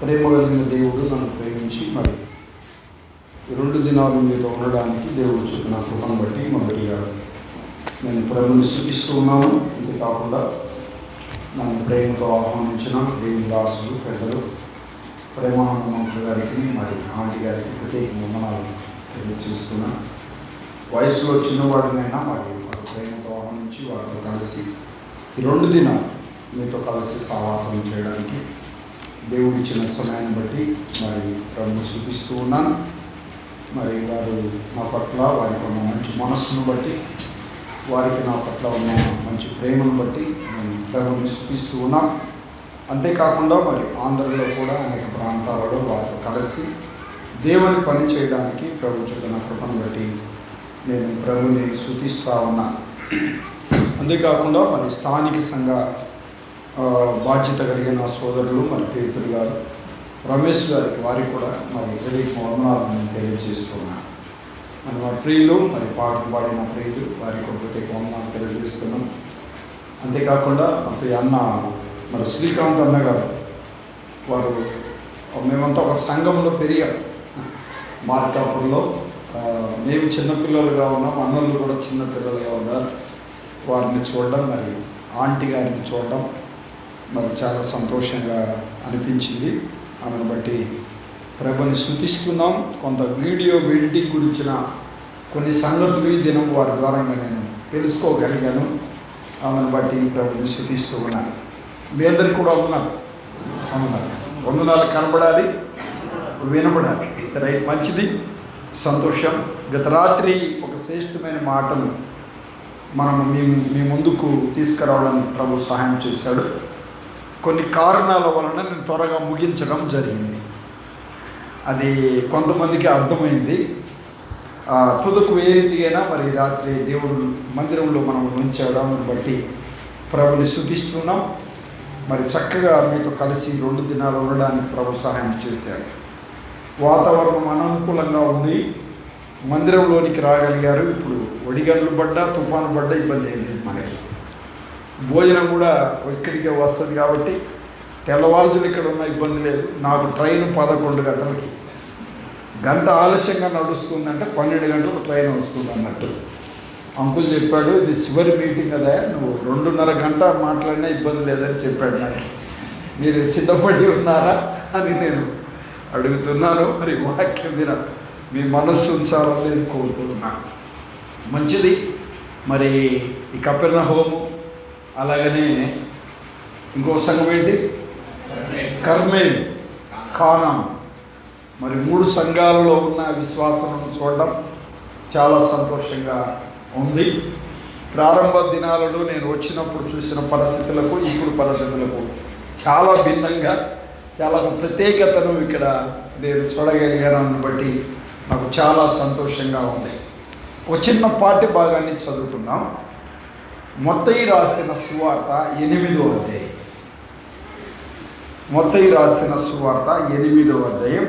ప్రేమ కలిగిన దేవుడు నన్ను ప్రేమించి మరి 2 దినాలు మీతో ఉండడానికి దేవుడు చూపిన కృపను బట్టి మొదటిగా నేను ప్రభుని స్తుతిస్తూ ఉన్నాను. అంతేకాకుండా నన్ను ప్రేమతో ఆహ్వానించిన దేవుని దాసులు పెద్దలు ప్రేమానంద మంత్రి గారికి మరి ఆంటీ గారికి ప్రత్యేక వందనాలు తెలియజేస్తున్నాను. వయసులో చిన్నవాడినైనా మరి వారి ప్రేమతో ఆహ్వానించి వారితో కలిసి ఈ 2 దినాలు మీతో కలిసి సావాసం చేయడానికి దేవుడు ఇచ్చిన సమయాన్ని బట్టి మరి ప్రభుని స్తుతిస్తూ ఉన్నాను. మరి వారు నా పట్ల వారికి ఉన్న మంచి మనస్సును బట్టి వారికి నా పట్ల ఉన్న మంచి ప్రేమను బట్టి నేను ప్రభుని స్తుతిస్తూ ఉన్నాను. అంతేకాకుండా మరి ఆంధ్రలో కూడా అనేక ప్రాంతాలలో వారితో కలిసి దేవుని పని చేయడానికి ప్రభు చూపిన కృపను బట్టి నేను ప్రభుని స్తుతిస్తూ ఉన్నాను. అంతేకాకుండా మరి స్థానిక సంఘ బాధ్యత కలిగిన సోదరులు మరి పేతురు గారు, రమేష్ గారికి వారికి కూడా మరి ప్రత్యేక వందనాలు నేను తెలియజేస్తున్నాను. మరి మా ప్రియులు మరి పాటలు పాడిన ప్రియులు వారికి కూడా ప్రత్యేక వందనాలు తెలియజేస్తున్నాను. అంతేకాకుండా మరి అన్న మరి శ్రీకాంత్ అన్న గారు వారు మేమంతా ఒక సంఘంలో పెరిగాం. మార్కాపురంలో మేము చిన్నపిల్లలుగా ఉన్నాం, అన్నలు కూడా చిన్నపిల్లలుగా ఉన్నారు. వారిని చూడడం మరి ఆంటీ గారిని చూడడం మరి చాలా సంతోషంగా అనిపించింది. ఆమెను బట్టి ప్రభుని స్తుతిస్తున్నాం. కొంత వీడియో ఎడిటింగ్ గురించిన కొన్ని సంగతులు ఈ దినం వారి ద్వారా నేను తెలుసుకోగలిగాను. ఆమెను బట్టి ప్రభుని స్తుతిస్తూ ఉన్నాను. మీ అందరికీ కూడా వందనాలు కనబడాలి, వినబడాలి. రైట్, మంచిది, సంతోషం. గత రాత్రి ఒక శ్రేష్టమైన మాటను మనము మీ ముందుకు తీసుకురావడానికి ప్రభు సహాయం చేశాడు. కొన్ని కారణాల వలన నేను త్వరగా ముగించడం జరిగింది. అది కొంతమందికి అర్థమైంది. తుదకు ఏ రీతికైనా మరి రాత్రి దేవుడు మందిరంలో మనం ఉంచడం బట్టి ప్రభుని స్తుతిస్తున్నాం. మరి చక్కగా మీతో కలిసి 2 దినాలు ఉండడానికి ప్రభు సహాయం చేశాడు. వాతావరణం అననుకూలంగా ఉంది, మందిరంలోనికి రాగలిగారు. ఇప్పుడు ఒడిగండ్లు పడ్డా తుఫాను పడ్డా ఇబ్బంది ఏం లేదు. మనకి భోజనం కూడా ఇక్కడికే వస్తుంది కాబట్టి తెల్లవారుజులు ఇక్కడ ఉన్న ఇబ్బంది లేదు. నాకు ట్రైన్ 11 గంటలకి, గంట ఆలస్యంగా నడుస్తుందంటే 12 గంటలకు ట్రైన్ వస్తుంది అన్నట్టు అంకుల్ చెప్పాడు. ఇది చివరి మీటింగ్ కదా, నువ్వు 2.5 గంట మాట్లాడినా ఇబ్బంది లేదని చెప్పాడు నాకు. మీరు సిద్ధపడి ఉన్నారా అని నేను అడుగుతున్నాను. మరి వాక్యం మీద మీ మనస్సు ఉంచాలని నేను కోరుతున్నాను. మంచిది. మరి ఈ కపెర్నహూము, అలాగనే ఇంకో సంఘం ఏంటి, కర్మేలు, కానాను, మరి 3 సంఘాలలో ఉన్న విశ్వాసాలను చూడడం చాలా సంతోషంగా ఉంది. ప్రారంభ దినాలలో నేను వచ్చినప్పుడు చూసిన పరిస్థితులకు ఇప్పుడు పరిస్థితులకు చాలా భిన్నంగా చాలా ప్రత్యేకతను ఇక్కడ నేను చూడగలిగాను. బట్టి నాకు చాలా సంతోషంగా ఉంది. ఒక చిన్న పాఠ్య భాగాన్ని చదువుకుందాం. మత్తయి రాసిన సువార్త 8వ అధ్యాయం. మత్తయి రాసిన సువార్త 8వ అధ్యాయం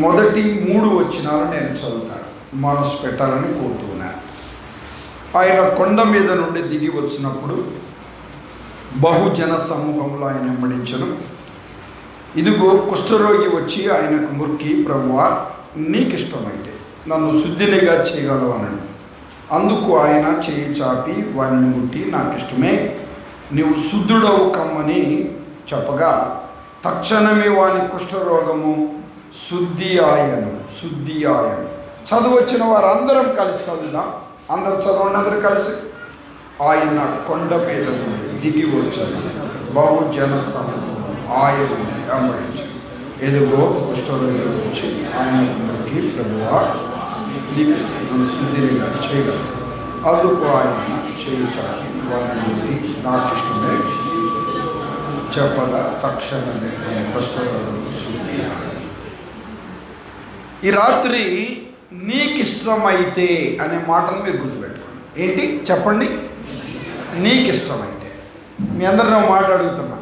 మొదటి 3 వచనాలు నేను చదువుతాను. మనసు పెట్టాలని కోరుతున్నాను. ఆయన కొండ మీద నుండి దిగి వచ్చినప్పుడు బహుజన సమూహంలో ఆయన వెంబడించను. ఇదిగో కుష్ఠరోగి వచ్చి ఆయనకు మొక్కి, ప్రభువా నీకు ఇష్టమైతే నన్ను శుద్ధినిగా చేయగలవు అన్నాడు. అందుకు ఆయన చేయి చాపి వాడిని ముట్టి, నాకు ఇష్టమే, నీవు శుద్ధుడవు కమ్మని చెప్పగా తక్షణమే వాని కుష్ఠరోగము శుద్ధి ఆయను. చదువు వచ్చిన వారు అందరం కలిసి చదువుదాం. అందరు చదవండి, అందరూ కలిసి. ఆయన కొండ మీద నుండి దిగి వచ్చాడు, బహుజన సమూహం ఆయన వెంబడించి, ఎదుగో కుష్ఠరోగి వచ్చి ఆయనకి, ప్రభువా నన్ను శుద్ధిగా చేయగలరు. అందుకు ఆయన చేయి చాపి వారిని బట్టి, నాకు ఇష్టమే చెప్పగా తక్షణమే ఆయన కుష్ఠరోగం శుద్ధి. ఈ రాత్రి నీకు ఇష్టమైతే అనే మాటను మీరు గుర్తుపెట్టుకోండి. ఏంటి చెప్పండి? నీకు ఇష్టమైతే. మీ అందరిని ఒక మాట అడుగుతున్నా,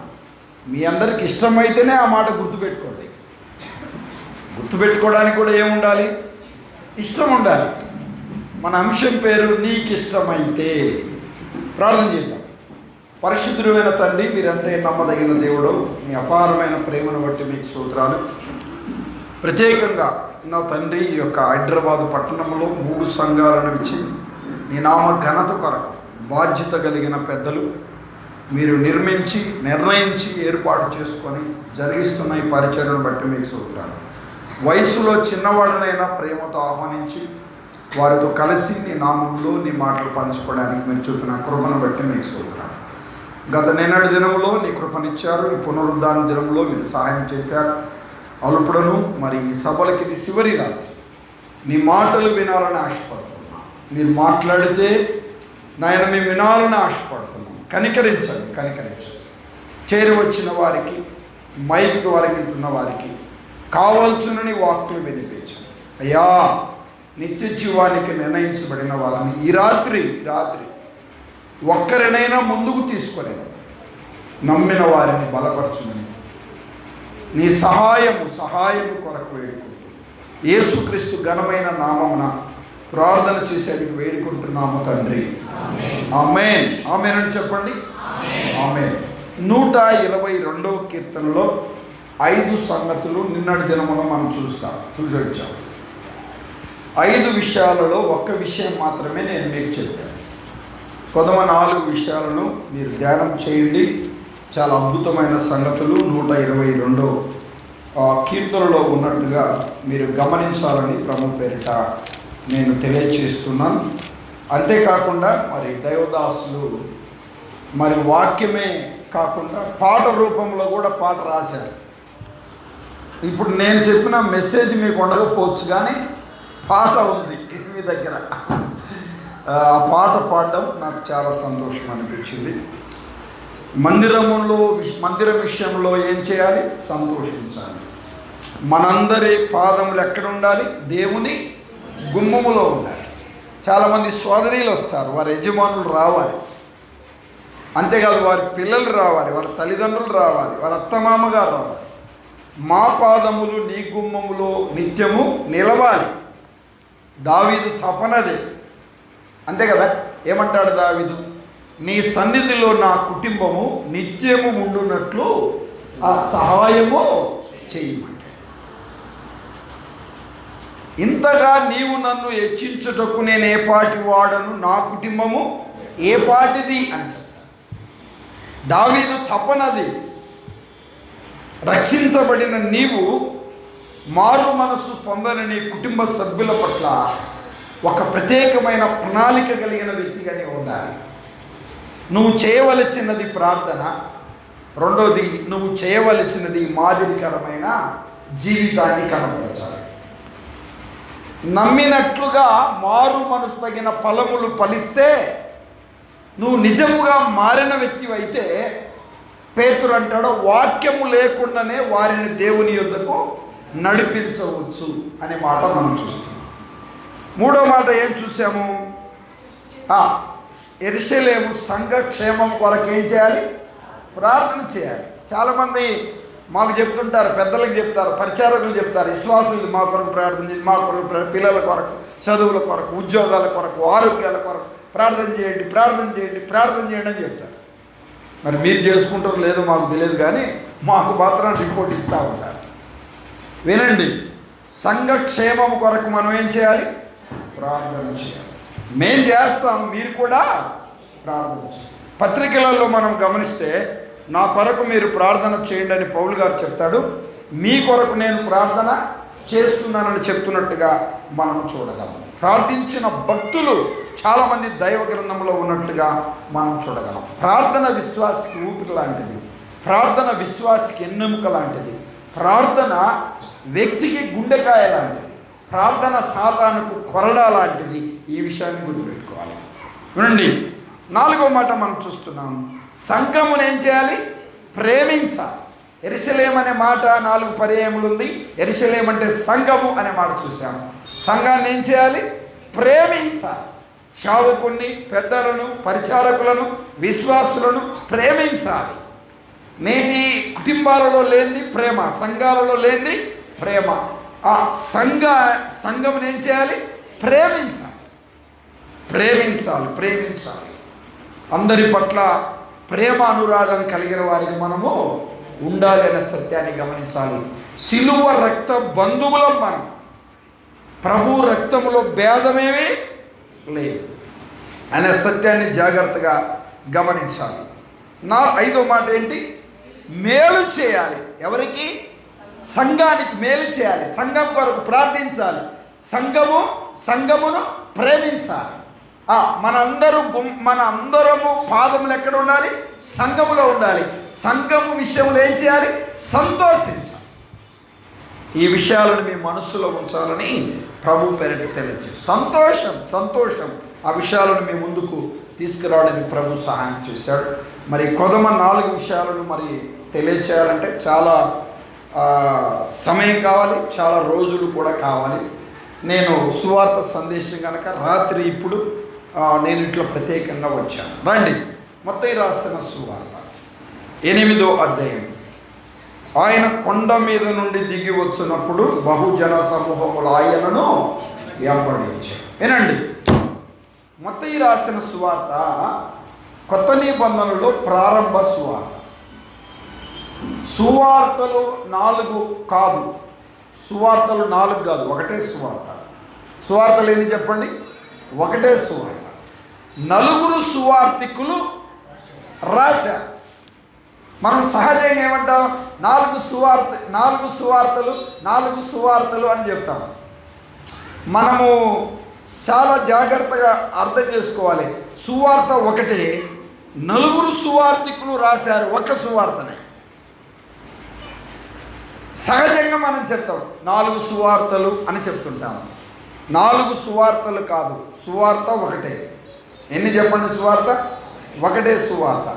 మీ అందరికి ఇష్టమైతేనే ఆ మాట గుర్తుపెట్టుకోండి. గుర్తుపెట్టుకోవడానికి కూడా ఏముండాలి? ఇష్టం ఉండాలి. మన అంశం పేరు నీకు ఇష్టమైతే. ప్రార్థన చేద్దాం. పరిశుద్ధుడైన తండ్రి, మీరంతే నమ్మదగిన దేవుడు. మీ అపారమైన ప్రేమను బట్టి మీకు స్తోత్రాలు. ప్రత్యేకంగా నా తండ్రి, ఈ యొక్క హైదరాబాదు పట్టణంలో 3 సంఘాలను ఇచ్చి నీ నామ ఘనత కొరకు బాధ్యత కలిగిన పెద్దలు మీరు నిర్ణయించి ఏర్పాటు చేసుకొని జరిగిస్తున్న ఈ పరిచర్యను బట్టి మీకు స్తోత్రాలు. వయసులో చిన్నవాళ్ళనైనా ప్రేమతో ఆహ్వానించి వారితో కలిసి నీ నామంలో నీ మాటలు పంచుకోవడానికి మీరు చూపిన కృపను బట్టి మీకు స్తోత్రాలు. గత నిన్నటి దినంలో నీ కృపనిచ్చారు. ఈ పునరుద్ధాన దినంలో మీరు సహాయం చేశారు. అల్పుడను మరి ఈ సభలకి ఇది చివరి రాత్రి. నీ మాటలు వినాలని ఆశపడుతున్నాం. మీరు మాట్లాడితే నాయన మేము వినాలని ఆశపడుతున్నాం. కనికరించండి. చేరి వచ్చిన వారికి, మైక్ ద్వారా వింటున్న వారికి కావాల్సినని వాక్కులు వినిపించండి. అయ్యా, నిత్య జీవానికి నిర్ణయించబడిన వారిని ఈ రాత్రి ఒక్కరినైనా ముందుకు తీసుకొని నమ్మిన వారిని బలపరచుమని నీ సహాయము కొరకు వేడుకుంటూ యేసుక్రీస్తు ఘనమైన నామమున ప్రార్థన చేసేందుకు వేడుకుంటున్నాము తండ్రి. ఆమేన్. ఆమేన్ అని చెప్పండి. ఆమేన్. 122వ కీర్తనలో 5 సంగతులు నిన్నటి దినమున మనం చూసి వచ్చాము. 5 విషయాలలో ఒక్క విషయం మాత్రమే నేను మీకు చెప్పాను. కొదమ 4 విషయాలను మీరు ధ్యానం చేయండి. చాలా అద్భుతమైన సంగతులు 122వ కీర్తనలో ఉన్నట్టుగా మీరు గమనించాలని ప్రభు పేరిట నేను తెలియచేస్తున్నాను. అంతేకాకుండా మరి దైవదాసులు మరి వాక్యమే కాకుండా పాట రూపంలో కూడా పాట రాశారు. ఇప్పుడు నేను చెప్పిన మెసేజ్ మీకు ఉండకపోవచ్చు, కానీ పాట ఉంది మీ దగ్గర. ఆ పాట పాడడం నాకు చాలా సంతోషం అనిపించింది. మందిరం విషయంలో ఏం చేయాలి? సంతోషించాలి. మనందరి పాదములు ఎక్కడ ఉండాలి? దేవుని గుమ్మములో ఉండాలి. చాలామంది సోదరీలు వస్తారు, వారి యజమానులు రావాలి. అంతేకాదు, వారి పిల్లలు రావాలి, వారి తల్లిదండ్రులు రావాలి, వారి అత్తమామగారు రావాలి. మా పాదములు నీ గుమ్మములో నిత్యము నిలవాలి. దావీదు తపనదే. అంతే కదా? ఏమంటాడు దావీదు? నీ సన్నిధిలో నా కుటుంబము నిత్యము ఉండునట్లు ఆ సహాయము చేయమంటాడు. ఇంతగా నీవు నన్ను హెచ్చించుటకు నేను ఏ పాటి వాడను, నా కుటుంబము ఏ పాటిది అని చెప్తాడు. దావీదు తపనది. రక్షించబడిన నీవు మారు మనస్సు పొందని నీ కుటుంబ సభ్యుల పట్ల ఒక ప్రత్యేకమైన ప్రణాళిక కలిగిన వ్యక్తిగా నీవు ఉండాలి. నువ్వు చేయవలసినది ప్రార్థన. రెండోది, నువ్వు చేయవలసినది మాదిరికరమైన జీవితాన్ని కనపరచాలి. నమ్మినట్లుగా మారు మనసు తగిన ఫలములు ఫలిస్తే నువ్వు నిజముగా మారిన వ్యక్తివైతే పేతురు అంటాడు, వాక్యము లేకుండానే వారిని దేవుని యొద్దకు నడిపించవచ్చు అనే మాట మనం చూస్తాం. 3వ మాట ఏం చూసాము? యెరూషలేము సంఘ క్షేమం కొరకు ఏం చేయాలి? ప్రార్థన చేయాలి. చాలామంది మాకు చెప్తుంటారు, పెద్దలకు చెప్తారు, పరిచారకులు చెప్తారు, విశ్వాసులు మా కొరకు ప్రార్థన చేయండి, మా కొరకు, పిల్లల కొరకు, చదువుల కొరకు, ఉద్యోగాల కొరకు, ఆరోగ్యాల కొరకు ప్రార్థన చేయండి అని చెప్తారు. మరి మీరు చేసుకుంటారో లేదో మాకు తెలియదు, కానీ మాకు మాత్రం రిపోర్ట్ ఇస్తూ ఉంటారు. వినండి, సంఘక్షేమం కొరకు మనం ఏం చేయాలి? ప్రార్థన చేయాలి. మేము చేస్తాం, మీరు కూడా ప్రార్థన చేయాలి. పత్రికలలో మనం గమనిస్తే నా కొరకు మీరు ప్రార్థన చేయండి అని పౌలు గారు చెప్తాడు. మీ కొరకు నేను ప్రార్థన చేస్తున్నానని చెప్తున్నట్టుగా మనం చూడగలం. ప్రార్థించిన భక్తులు చాలామంది దైవ గ్రంథంలో ఉన్నట్టుగా మనం చూడగలం. ప్రార్థన విశ్వాసికి ఊపిరి లాంటిది. ప్రార్థన విశ్వాసికి ఎన్నెముక లాంటిది. ప్రార్థన వ్యక్తికి గుండెకాయ లాంటిది. ప్రార్థన సాతానుకు కొరడా లాంటిది. ఈ విషయాన్ని గుర్తుపెట్టుకోవాలి. వినండి, 4వ మాట మనం చూస్తున్నాం. సంఘమును ఏం చేయాలి? ప్రేమించాలి. యెరూషలేము అనే మాట 4 పర్యాయములు ఉంది. యెరూషలేము అంటే సంఘము అనే మాట చూసాము. సంఘాన్ని ఏం చేయాలి? ప్రేమించాలి. సేవకుల్ని, పెద్దలను, పరిచారకులను, విశ్వాసులను ప్రేమించాలి. నేటి కుటుంబాలలో లేనిది ప్రేమ, సంఘాలలో లేనిది ప్రేమ. ఆ సంఘమును ఏం చేయాలి? ప్రేమించాలి. అందరి పట్ల ప్రేమ అనురాగం కలిగిన వారికి మనము ఉండాలి అనే సత్యాన్ని గమనించాలి. సిలువ రక్త బంధువులం మనం. ప్రభు రక్తములో భేదమేమీ లేదు అనే సత్యాన్ని జాగ్రత్తగా గమనించాలి. ఐదో మాట ఏంటి? మేలు చేయాలి. ఎవరికి? సంఘానికి మేలు చేయాలి. సంఘం కొరకు ప్రార్థించాలి. సంఘమును ప్రేమించాలి. మన అందరము పాదములు ఎక్కడ ఉండాలి? సంఘములో ఉండాలి. సంఘము విషయంలో ఏం చేయాలి? సంతోషించాలి. ఈ విషయాలను మీ మనస్సులో ఉంచాలని ప్రభు పేరిట తెలియజేసి సంతోషం ఆ విషయాలను మీ ముందుకు తీసుకురావడానికి ప్రభు సహాయం చేశాడు. మరి కొదమ 4 విషయాలను మరి తెలియచేయాలంటే చాలా సమయం కావాలి, చాలా రోజులు కూడా కావాలి. నేను సువార్త సందేశం కనుక రాత్రి ఇప్పుడు నేను ఇట్లా ప్రత్యేకంగా వచ్చాను. రండి, మత్తయి రాసిన సువార్త 8వ అధ్యాయం. ఆయన కొండ మీద నుండి దిగి వచ్చినప్పుడు బహుజన సమూహములు ఆయనను వెంబడించారు. వినండి, మత్తయి రాసిన సువార్త కొత్త నిబంధనలో ప్రారంభ సువార్త. సువార్తలు 4 కాదు, సువార్తలు 4 కాదు, ఒకటే సువార్త. సువార్తలు ఎన్ని చెప్పండి? ఒకటే సువార్త. 4 సువార్తికులు రాశారు. మనం సహజంగా ఏమంటాం? 4 సువార్తలు అని చెప్తాం. మనము చాలా జాగ్రత్తగా అర్థం చేసుకోవాలి. సువార్త ఒకటే, 4 సువార్తికులు రాశారు ఒక సువార్తనే. సహజంగా మనం చెప్తాం 4 సువార్తలు అని చెప్తుంటాము. 4 సువార్తలు కాదు, సువార్త ఒకటే. ఎన్ని చెప్పండి? సువార్త ఒకటే సువార్త.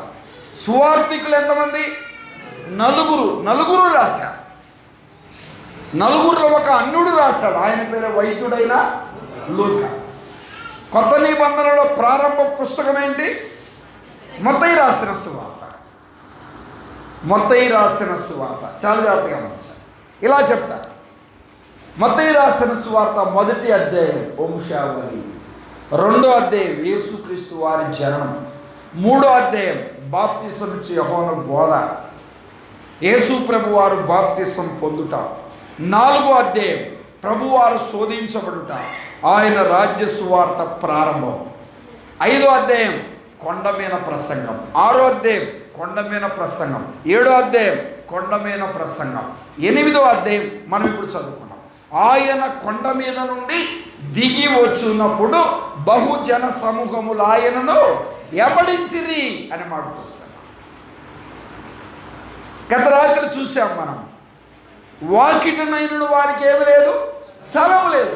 సువార్తికులు ఎంతమంది? 4 రాశారు. 4లో ఒక అన్యుడు రాశాడు. ఆయన పేరు వైద్యుడైన లూకా. కొత్త నిబంధనలో ప్రారంభ పుస్తకం ఏంటి? మత్తయి రాసిన సువార్త. చాలా జాగ్రత్తగా గమనించాలి. ఇలా చెప్తా, మత్తయి రాసిన సువార్త 1వ అధ్యాయం వంశావళి, 2వ అధ్యాయం యేసుక్రీస్తు వారి జననం, 3వ అధ్యాయం బాప్తిసం ఇచ్చే యోహాను బోధ, యేసు ప్రభువారు బాప్తిసం పొందుట, 4వ అధ్యాయం ప్రభువారు శోధించబడుట, ఆయన రాజ్య సువార్త ప్రారంభం, 5వ అధ్యాయం కొండ మీద ప్రసంగం, 6వ అధ్యాయం కొండ మీద ప్రసంగం, 7వ అధ్యాయం కొండ మీద ప్రసంగం, 8వ అధ్యాయం మనం ఇప్పుడు చదువుకున్నాం. ఆయన కొండ మీద నుండి దిగి వచ్చినప్పుడు బహుజన సమూహములు ఆయనను వెంబడించిరి అని మాట చూస్తాం. గత రాత్రి చూసాం మనం. వాకిటనైనడు వారికి ఏమి లేదు, స్థలం లేదు.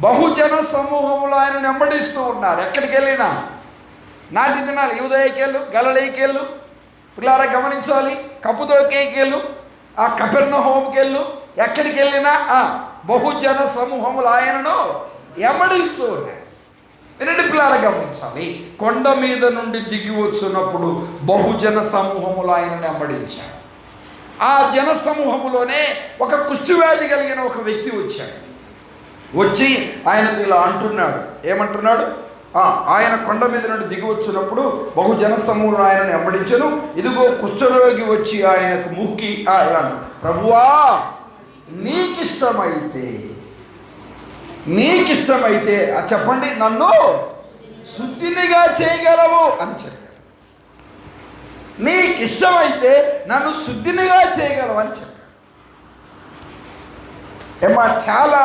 బహుజన సమూహములు ఆయనను వెంబడిస్తూ ఉన్నారు. ఎక్కడికి వెళ్ళినా నాటి దినాలు యూదయకెళ్ళు, గలిలయకెళ్ళు, పిల్లారా గమనించాలి, కప్పుదొకేకెళ్ళు, ఆ కపెర్నహూముకెళ్ళు, ఎక్కడికి వెళ్ళినా బహుజన సమూహములు ఆయనను వెంబడిస్తూ ఉన్నాయి. వినండి పిల్లారా గమనించాలి. కొండ మీద నుండి దిగి వచ్చినప్పుడు బహుజన సమూహములు ఆయనను వెంబడించారు. ఆ జన సమూహములోనే ఒక కుష్ఠవ్యాధి కలిగిన ఒక వ్యక్తి వచ్చాడు. వచ్చి ఆయనతో ఇలా అంటున్నాడు. ఏమంటున్నాడు? ఆయన కొండ మీద నుండి దిగి వచ్చినప్పుడు బహుజన సమూహం ఆయనను వెంబడించను. ఇదిగో కుష్ఠరోగి వచ్చి ఆయనకు ముక్కి ఇలా అంటాడు, ప్రభువా నీకిష్టమైతే చెప్పండి, నన్ను శుద్ధినిగా చేయగలవు అని చెప్పాడు. నీకిష్టమైతే నన్ను శుద్ధినిగా చేయగలవు అని చెప్పాడు. ఏమా చాలా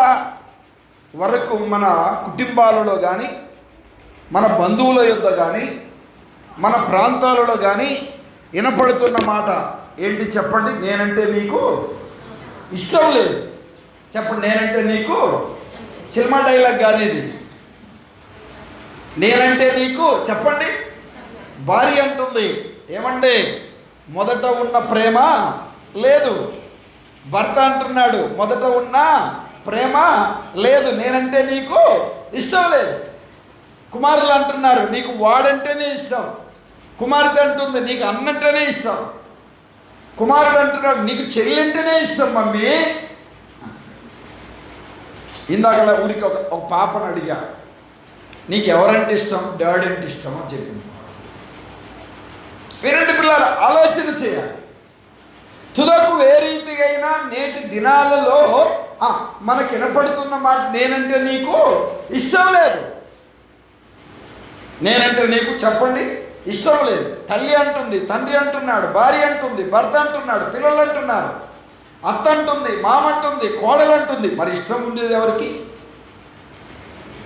వరకు మన కుటుంబాలలో కానీ, మన బంధువుల యొద్ద కానీ, మన ప్రాంతాలలో కానీ వినపడుతున్న మాట ఏంటి చెప్పండి? నేనంటే నీకు ఇష్టం లేదు. చెప్పండి, నేనంటే నీకు. సినిమా డైలాగ్ కాదు ఇది. నేనంటే నీకు చెప్పండి. భార్య అంటుంది, ఏమండి మొదట ఉన్న ప్రేమ లేదు. భర్త అంటున్నాడు, మొదట ఉన్న ప్రేమ లేదు, నేనంటే నీకు ఇష్టం లేదు. కుమారులు అంటున్నారు, నీకు వాడంటేనే ఇష్టం. కుమార్తె అంటుంది, నీకు అన్నంటేనే ఇష్టం. కుమారుడు అంటున్నాడు, నీకు చెల్లింటేనే ఇష్టం మమ్మీ. ఇందాక ఊరికి ఒక పాపను అడిగా, నీకు ఎవరంటే ఇష్టం? డాడీ అంటే ఇష్టం అని చెప్పింది. వినండి పిల్లలు, ఆలోచన చేయాలి. తుదకు ఏ రీతిగైనా నేటి దినాలలో మనకు వినపడుతున్న మాట, నేనంటే నీకు ఇష్టం లేదు. నేనంటే నీకు చెప్పండి ఇష్టం లేదు. తల్లి అంటుంది, తండ్రి అంటున్నాడు, భార్య అంటుంది, భర్త అంటున్నాడు, పిల్లలు అంటున్నారు, అత్త అంటుంది, మామ అంటుంది, కోడలు అంటుంది. మరి ఇష్టం ఉండేది ఎవరికి?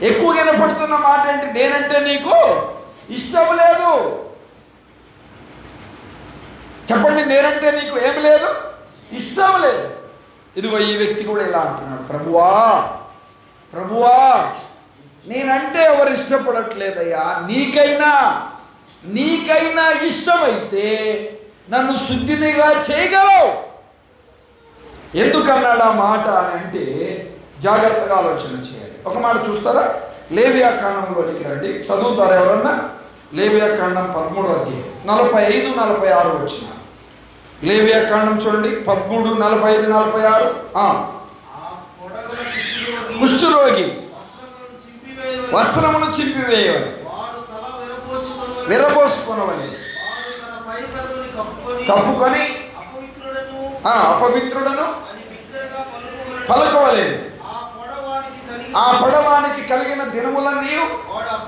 ఎక్కువగా వినపడుతున్న మాట ఏంటి? నేనంటే నీకు ఇష్టం లేదు. చెప్పండి, నేనంటే నీకు ఏమి లేదు? ఇష్టం లేదు. ఇదిగో ఈ వ్యక్తి కూడా ఇలా అంటున్నాడు, ప్రభువా ప్రభువా, నేనంటే ఎవరు ఇష్టపడట్లేదయ్యా, నీకైనా ఇష్టమైతే నన్ను శుద్ధినిగా చేయగలవు. ఎందుకన్నాడు ఆ మాట అని అంటే జాగ్రత్తగా ఆలోచన చేయాలి. ఒక మాట చూస్తారా? లేవియాకాండంలోనికి రండి, చదువుతారా ఎవరన్నా? లేవియాకాండం 13వ అధ్యాయం 45-46 వచ్చిన లేవియాకాండం చూడండి, 13, 45, 46. కుష్ఠరోగి వస్త్రమును చింపివేయవని, విరబోసుకొనవని, కప్పుకొని అపవిత్రుడను పలుకోవలేదు. ఆ పొడవానికి కలిగిన దినములన్నీ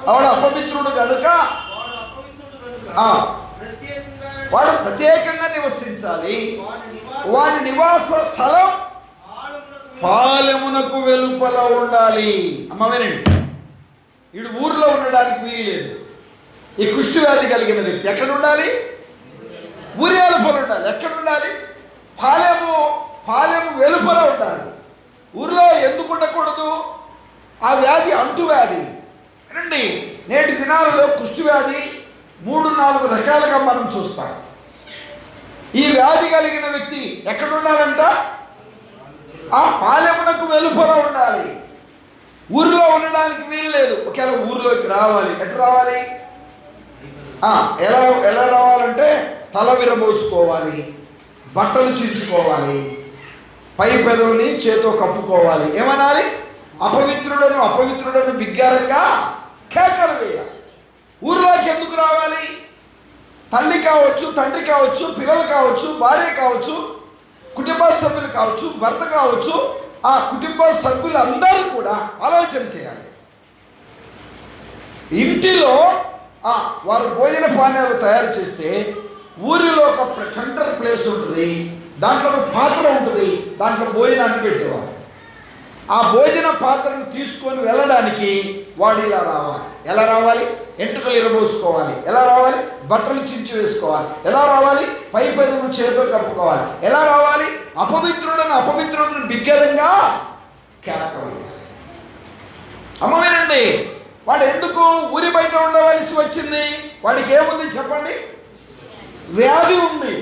వాడు అపవిత్రుడు కనుక వాడు ప్రత్యేకంగా నివసించాలి. వాని నివాస స్థలం పాలెమునకు వెలుపల ఉండాలి. అమ్మ వినండి, వీడు ఊర్లో ఉండడానికి వీల్లేదు. ఈ కుష్ఠవ్యాధి కలిగిన వ్యక్తి ఎక్కడ ఉండాలి? ఊరి వెలుపల ఉండాలి. ఎక్కడ ఉండాలి? పాలెము వెలుపల ఉండాలి. ఊర్లో ఎందుకు ఉండకూడదు? ఆ వ్యాధి అంటువ్యాధి. వినండి, నేటి దినాలలో కుష్ఠవ్యాధి 3-4 రకాలుగా మనం చూస్తాం. ఈ వ్యాధి కలిగిన వ్యక్తి ఎక్కడ ఉండాలంట? ఆ పాలెమునకు వెలుపల ఉండాలి. ఊరిలో ఉండడానికి వీలు లేదు. ఒకవేళ ఊరిలోకి రావాలి, ఎటు రావాలి? ఎలా రావాలంటే తల విరబోసుకోవాలి, బట్టలు చించుకోవాలి, పై పెదవిని చేతో కప్పుకోవాలి. ఏమనాలి? అపవిత్రుడను బిగ్గారంగా కేకలు వేయాలి. ఊర్లోకి ఎందుకు రావాలి? తల్లి కావచ్చు, తండ్రి కావచ్చు, పిల్లలు కావచ్చు, భార్య కావచ్చు, కుటుంబ సభ్యులు కావచ్చు, భర్త కావచ్చు, ఆ కుటుంబ సభ్యులందరూ కూడా ఆలోచన చేయాలి. ఇంటిలో వారు భోజన పానీయాలు తయారు చేస్తే ఊరిలో ఒక సెంటర్ ప్లేస్ ఉంటుంది, దాంట్లో ఒక పాత్ర ఉంటుంది, దాంట్లో భోజనాన్ని పెట్టేవారు. ఆ భోజన పాత్రను తీసుకొని వెళ్ళడానికి వాడు ఇలా రావాలి. ఎలా రావాలి? ఎంట్రుకలు ఇరబోసుకోవాలి. ఎలా రావాలి? బట్టలు చించి వేసుకోవాలి. ఎలా రావాలి? పై పెదవును చేతితో కప్పుకోవాలి. ఎలా రావాలి? అపవిత్రుడను బిగ్గరంగా కేకవేయాలి. అమ్మ వినండి, వాడు ఎందుకు ఊరి బయట ఉండవలసి వచ్చింది? వాడికి ఏముంది చెప్పండి? వ్యాధి ఉంది.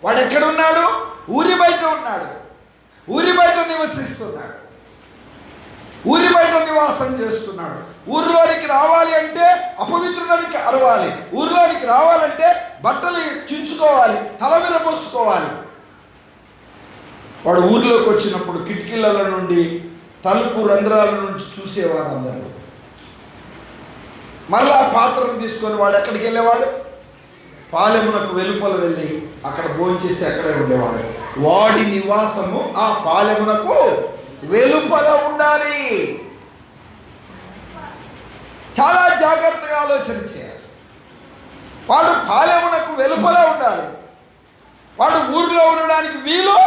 వాడు ఎక్కడున్నాడు? ఊరి బయట ఉన్నాడు. ఊరి బయట నివసిస్తున్నాడు. ఊరి బయట నివాసం చేస్తున్నాడు. ఊరిలోనికి రావాలి అంటే అపవిత్రుడానికి అరవాలి. ఊరిలోనికి రావాలంటే బట్టలు చించుకోవాలి, తల విరబోసుకోవాలి. వాడు ఊరిలోకి వచ్చినప్పుడు కిటికీల నుండి, తలుపు రంధ్రాల నుంచి చూసేవారు అందరూ. మళ్ళా పాత్రను తీసుకొని వాడు ఎక్కడికి వెళ్ళేవాడు? పాలెమునకు వెలుపల వెళ్ళి అక్కడ భోంచేసి అక్కడే ఉండేవాడు. వాడి నివాసము ఆ పాలెమునకు వెలుపల ఉండాలి. చాలా జాగ్రత్తగా ఆలోచన చేయాలి. వాడు పాలెమునకు వెలుపల ఉండాలి. వాడు ఊరిలో ఉండడానికి వీలు.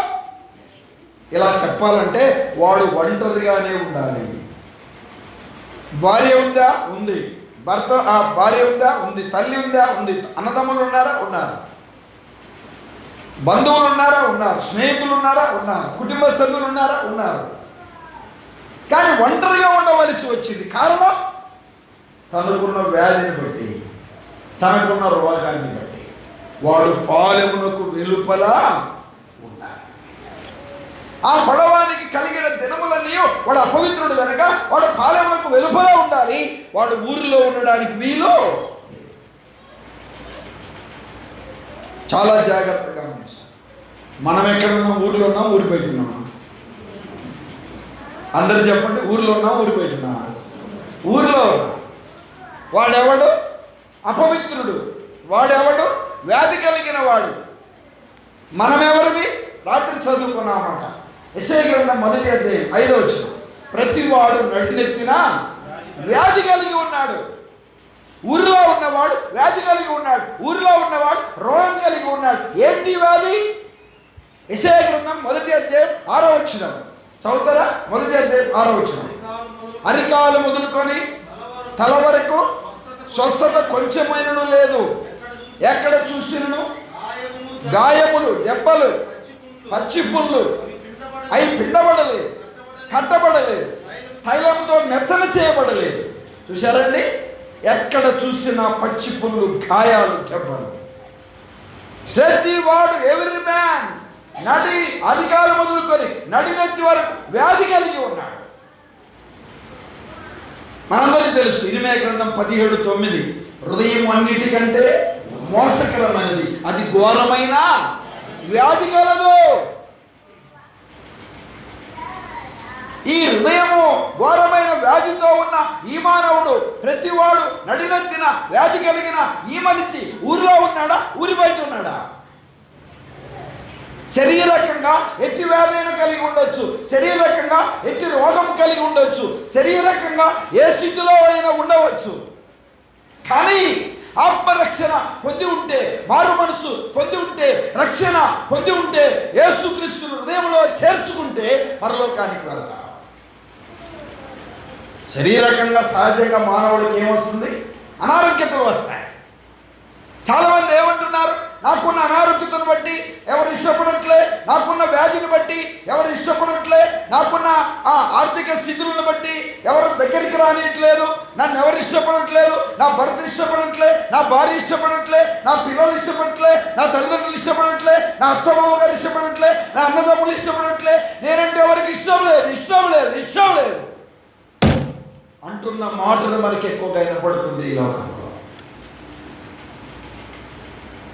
ఇలా చెప్పాలంటే వాడు ఒంటరిగానే ఉండాలి. భార్య ఉందా? ఉంది. భార్య ఉందా? ఉంది. తల్లి ఉందా? ఉంది. అన్నదమ్ములు ఉన్నారా? ఉన్నారు. బంధువులు ఉన్నారా? ఉన్నారు. స్నేహితులు ఉన్నారా? ఉన్నారు. కుటుంబ సభ్యులు ఉన్నారా? ఉన్నారు. కానీ ఒంటరిగా ఉండవలసి వచ్చింది. కారణం తనకున్న వ్యాధిని బట్టి, తనకున్న రోగాన్ని బట్టి. వాడు పాలెమునకు వెలుపల ఉండాలి. ఆ పొడవానికి కలిగిన దినములన్నీ వాడు అపవిత్రుడు కనుక వాడు పాలెమునకు వెలుపల ఉండాలి. వాడు ఊరిలో ఉండడానికి వీలు. చాలా జాగ్రత్తగా గమనించాలి. మనం ఎక్కడున్నాం? ఊరిలో ఉన్నాం, ఊరి బయట ఉన్నామా? అందరు చెప్పండి. ఊరిలో ఉన్నాం, ఊరి బయట ఉన్నామా? ఊరిలో వాడెవడు? అపవిత్రుడు. వాడెవడు? వ్యాధి కలిగిన వాడు. మనమెవరివి? రాత్రి చదువుకున్నామాట. యెషయా గ్రంథం 1వ అధ్యాయం 5వ వచనం. ప్రతివాడు నడినెత్తిన వ్యాధి కలిగి ఉన్నాడు. ఊరిలో ఉన్నవాడు వ్యాధి కలిగి ఉన్నాడు. ఊరిలో ఉన్నవాడు రోగం కలిగి ఉన్నాడు. ఏంటి వ్యాధి? యెషయా గ్రంథం 1వ అధ్యాయం 6వ వచనం చదువుతారా? 1వ అధ్యాయం 6వ వచనం. అరికాలు మొదలుకొని తల వరకు స్వస్థత కొంచెమైనను లేదు. ఎక్కడ చూసినను గాయములు, దెబ్బలు, పచ్చి పుళ్ళు, అవి పిండబడలేదు, కట్టబడలేదు, తైలంతో మెత్తన చేయబడలేదు. చూశారండి? ఎక్కడ చూసినా పచ్చి పుళ్ళు, గాయాలు, దెబ్బలు. ప్రతి వాడు, ఎవరి మ్యాన్, నడి అధికాలు మొదలుకొని నడినెత్తి వరకు వ్యాధి కలిగి ఉన్నాడు. మనందరికీ తెలుసు ఇర్మీయా గ్రంథం 17:9. హృదయం అన్నిటికంటే మోసకరమైనది, అది ఘోరమైన వ్యాధి కలదు. ఈ హృదయము ఘోరమైన వ్యాధితో ఉన్న ఈ మానవుడు, ప్రతివాడు నడినెత్తిన వ్యాధి కలిగిన ఈ మనిషి ఊరిలో ఉన్నాడా? ఊరి బయట ఉన్నాడా? శరీరకంగా ఎట్టి వ్యాధైనా కలిగి ఉండొచ్చు, శరీరకంగా ఎట్టి రోగం కలిగి ఉండొచ్చు, శరీరకంగా ఏ స్థితిలో అయినా ఉండవచ్చు. కానీ ఆత్మరక్షణ పొంది ఉంటే, మారు మనసు పొంది ఉంటే, రక్షణ పొంది ఉంటే, యేసుక్రీస్తును హృదయంలో చేర్చుకుంటే పరలోకానికి వెళ్తాం. శరీరకంగా సహజంగా మానవుడికి ఏమొస్తుంది? అనారోగ్యతలు వస్తాయి. చాలామంది ఏమంటున్నారు? నాకున్న అనారోగ్యతను బట్టి ఎవరు ఇష్టపడట్లే, నాకున్న వ్యాధిని బట్టి ఎవరు ఇష్టపడట్లే, నాకున్న ఆర్థిక స్థితులను బట్టి ఎవరు దగ్గరికి రానియట్లేదు, నన్ను ఎవరు ఇష్టపడట్లేదు, నా భర్త ఇష్టపడట్లే, నా భార్య ఇష్టపడట్లే, నా పిల్లలు ఇష్టపడట్లే, నా తల్లిదండ్రులు ఇష్టపడట్లే, నా అత్తమామ గారు ఇష్టపడట్లే, నా అన్నదమ్ములు ఇష్టపడట్లే, నేనంటే ఎవరికి ఇష్టం లేదు, ఇష్టం లేదు, ఇష్టం లేదు అంటున్న మాటలు మనకి ఎక్కువగా వినపడుతుంది ఈ లోకంలో.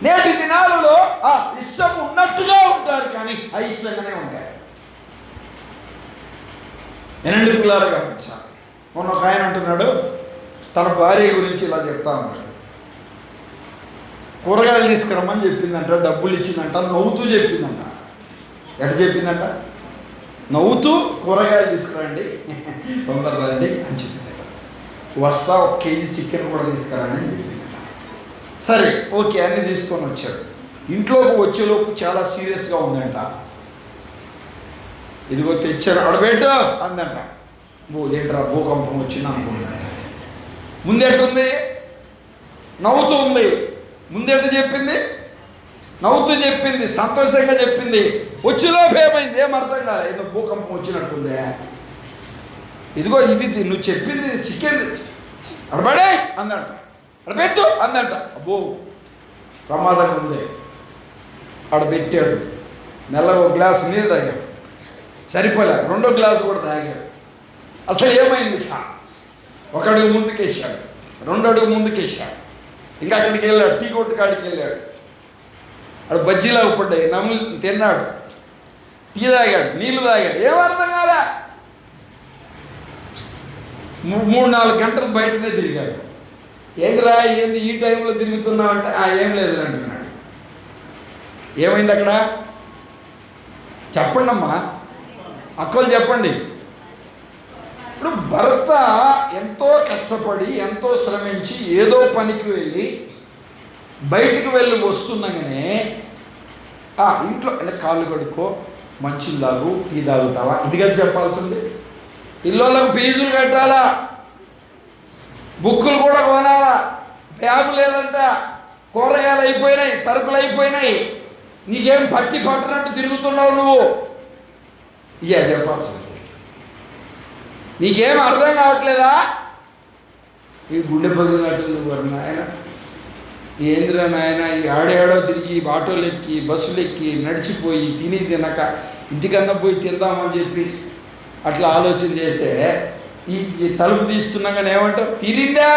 నేటి దినాలలో ఆ ఇష్టం ఉన్నట్టుగా ఉంటారు, కానీ అయిష్టంగానే ఉంటారు. ఎనండి పిల్లలు గమనించాలి. మొన్న ఒక ఆయన అంటున్నాడు, తన భార్య గురించి ఇలా చెప్తా ఉన్నాడు. కూరగాయలు తీసుకురమ్మని చెప్పిందంట, డబ్బులు ఇచ్చిందంట, నవ్వుతూ చెప్పిందంట. ఎట చెప్పిందంట? నవ్వుతూ కూరగాయలు తీసుకురండి, తొందరగా రండి అని చెప్పిందంట. వస్తా 1 కేజీ చికెన్ కూడా తీసుకురండి అని చెప్పింది. సరే, ఓకే, అన్నీ తీసుకొని వచ్చాడు. ఇంట్లోకి వచ్చేలోపు చాలా సీరియస్గా ఉందంట. ఇదిగో తెచ్చాడు, అడబెట్టు అందంట. ఏంట్రా భూకంపం వచ్చింది అనుకున్నాడు. ముందెట్టుంది? నవ్వుతూ ఉంది. ముందెట చెప్పింది? నవ్వుతూ చెప్పింది, సంతోషంగా చెప్పింది. వచ్చేలోపు ఏమైంది? ఏం అర్థం కాలే, ఏదో భూకంపం వచ్చినట్టుందే. ఇదిగో ఇది నువ్వు చెప్పింది చికెన్, అడబడే అందంట, అడబెట్టు అందంట. అబ్బో ప్రమాదంగా ఉంది. ఆడబెట్టాడు. మెల్లగా 1 గ్లాసు నీళ్ళు తాగాడు, సరిపోలే. 2వ గ్లాసు కూడా తాగాడు. అసలు ఏమైంది? 1 అడుగు ముందుకేసాడు, 2 అడుగు ముందుకేసాడు. ఇంకా అక్కడికి వెళ్ళాడు, టీ కొట్టు కాడికి వెళ్ళాడు. అక్కడ బజ్జీలాగా పడ్డాయి, నమ్ములు తిన్నాడు, టీ తాగాడు, నీళ్లు తాగాడు. ఏం అర్థం కాలే. 3-4 గంటలు బయటనే తిరిగాడు. ఏందిరా, ఏంది ఈ టైంలో తిరుగుతున్నావు అంటే ఏం లేదు అంటున్నాడు. ఏమైంది అక్కడ? చెప్పండి అమ్మా, అక్కలు చెప్పండి. ఇప్పుడు భర్త ఎంతో కష్టపడి, ఎంతో శ్రమించి, ఏదో పనికి వెళ్ళి బయటికి వెళ్ళి వస్తున్నాగానే ఇంట్లో అంటే కాళ్ళు కడుక్కో, మంచిలు తాగు, టీ తాగుతావా, ఇదిగా చెప్పాల్సింది. పిల్లలకు ఫీజులు కట్టాలా, బుక్కులు కూడా కొనాలా, బ్యాగు లేదంట, కూరగాయలు అయిపోయినాయి, సరుకులు అయిపోయినాయి, నీకేం పట్టి పట్టినట్టు తిరుగుతున్నావు నువ్వు. ఇక చెప్పాల్సింది. నీకేం అర్థం కావట్లేదా? ఈ గుండె పగిలినట్టు నువ్వు నాయన, ఏందిరా నాయన, ఈ ఆడేడో తిరిగి ఆటోలు ఎక్కి, బస్సులు ఎక్కి, నడిచిపోయి, తినక ఇంటికన్నా పోయి తిందామని చెప్పి అట్లా ఆలోచన చేస్తే ఈ తలుపు తీస్తున్నాగానే ఏమంటారు? తీరిందా?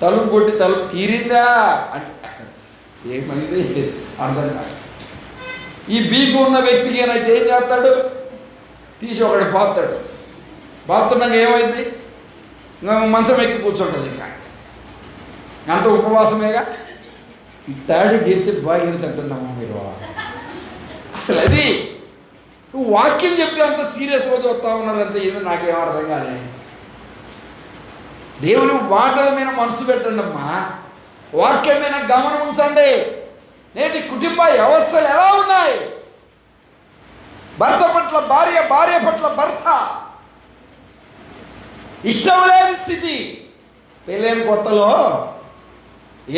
తలుపు కొట్టి తలుపు తీరిందా ఏమైంది అర్థం కాదు. ఈ బీపీ ఉన్న వ్యక్తికి ఏమైతే ఏం చేస్తాడు? తీసి ఒకటి బాస్తాడు. బాస్తున్నాక ఏమైంది? మంచం ఎక్కి కూర్చుంటుంది. ఇంకా అంత ఉపవాసమేగా. తాడి చేస్తే బాగా తింటున్నాము మీరు. అసలు అది నువ్వు వాక్యం చెప్తే అంత సీరియస్గా చూస్తూ ఉన్నారు, అంత ఏదో నాకేం అర్థం కాలే. దేవుని మాటల మీద మనసు పెట్టండి అమ్మా, వాక్యం మీద గమనం ఉంచండి. నేటి కుటుంబ వ్యవస్థలు ఎలా ఉన్నాయి? భర్త పట్ల భార్య, భార్య పట్ల భర్త ఇష్టం లేని స్థితి. పెళ్ళైన కొత్తలో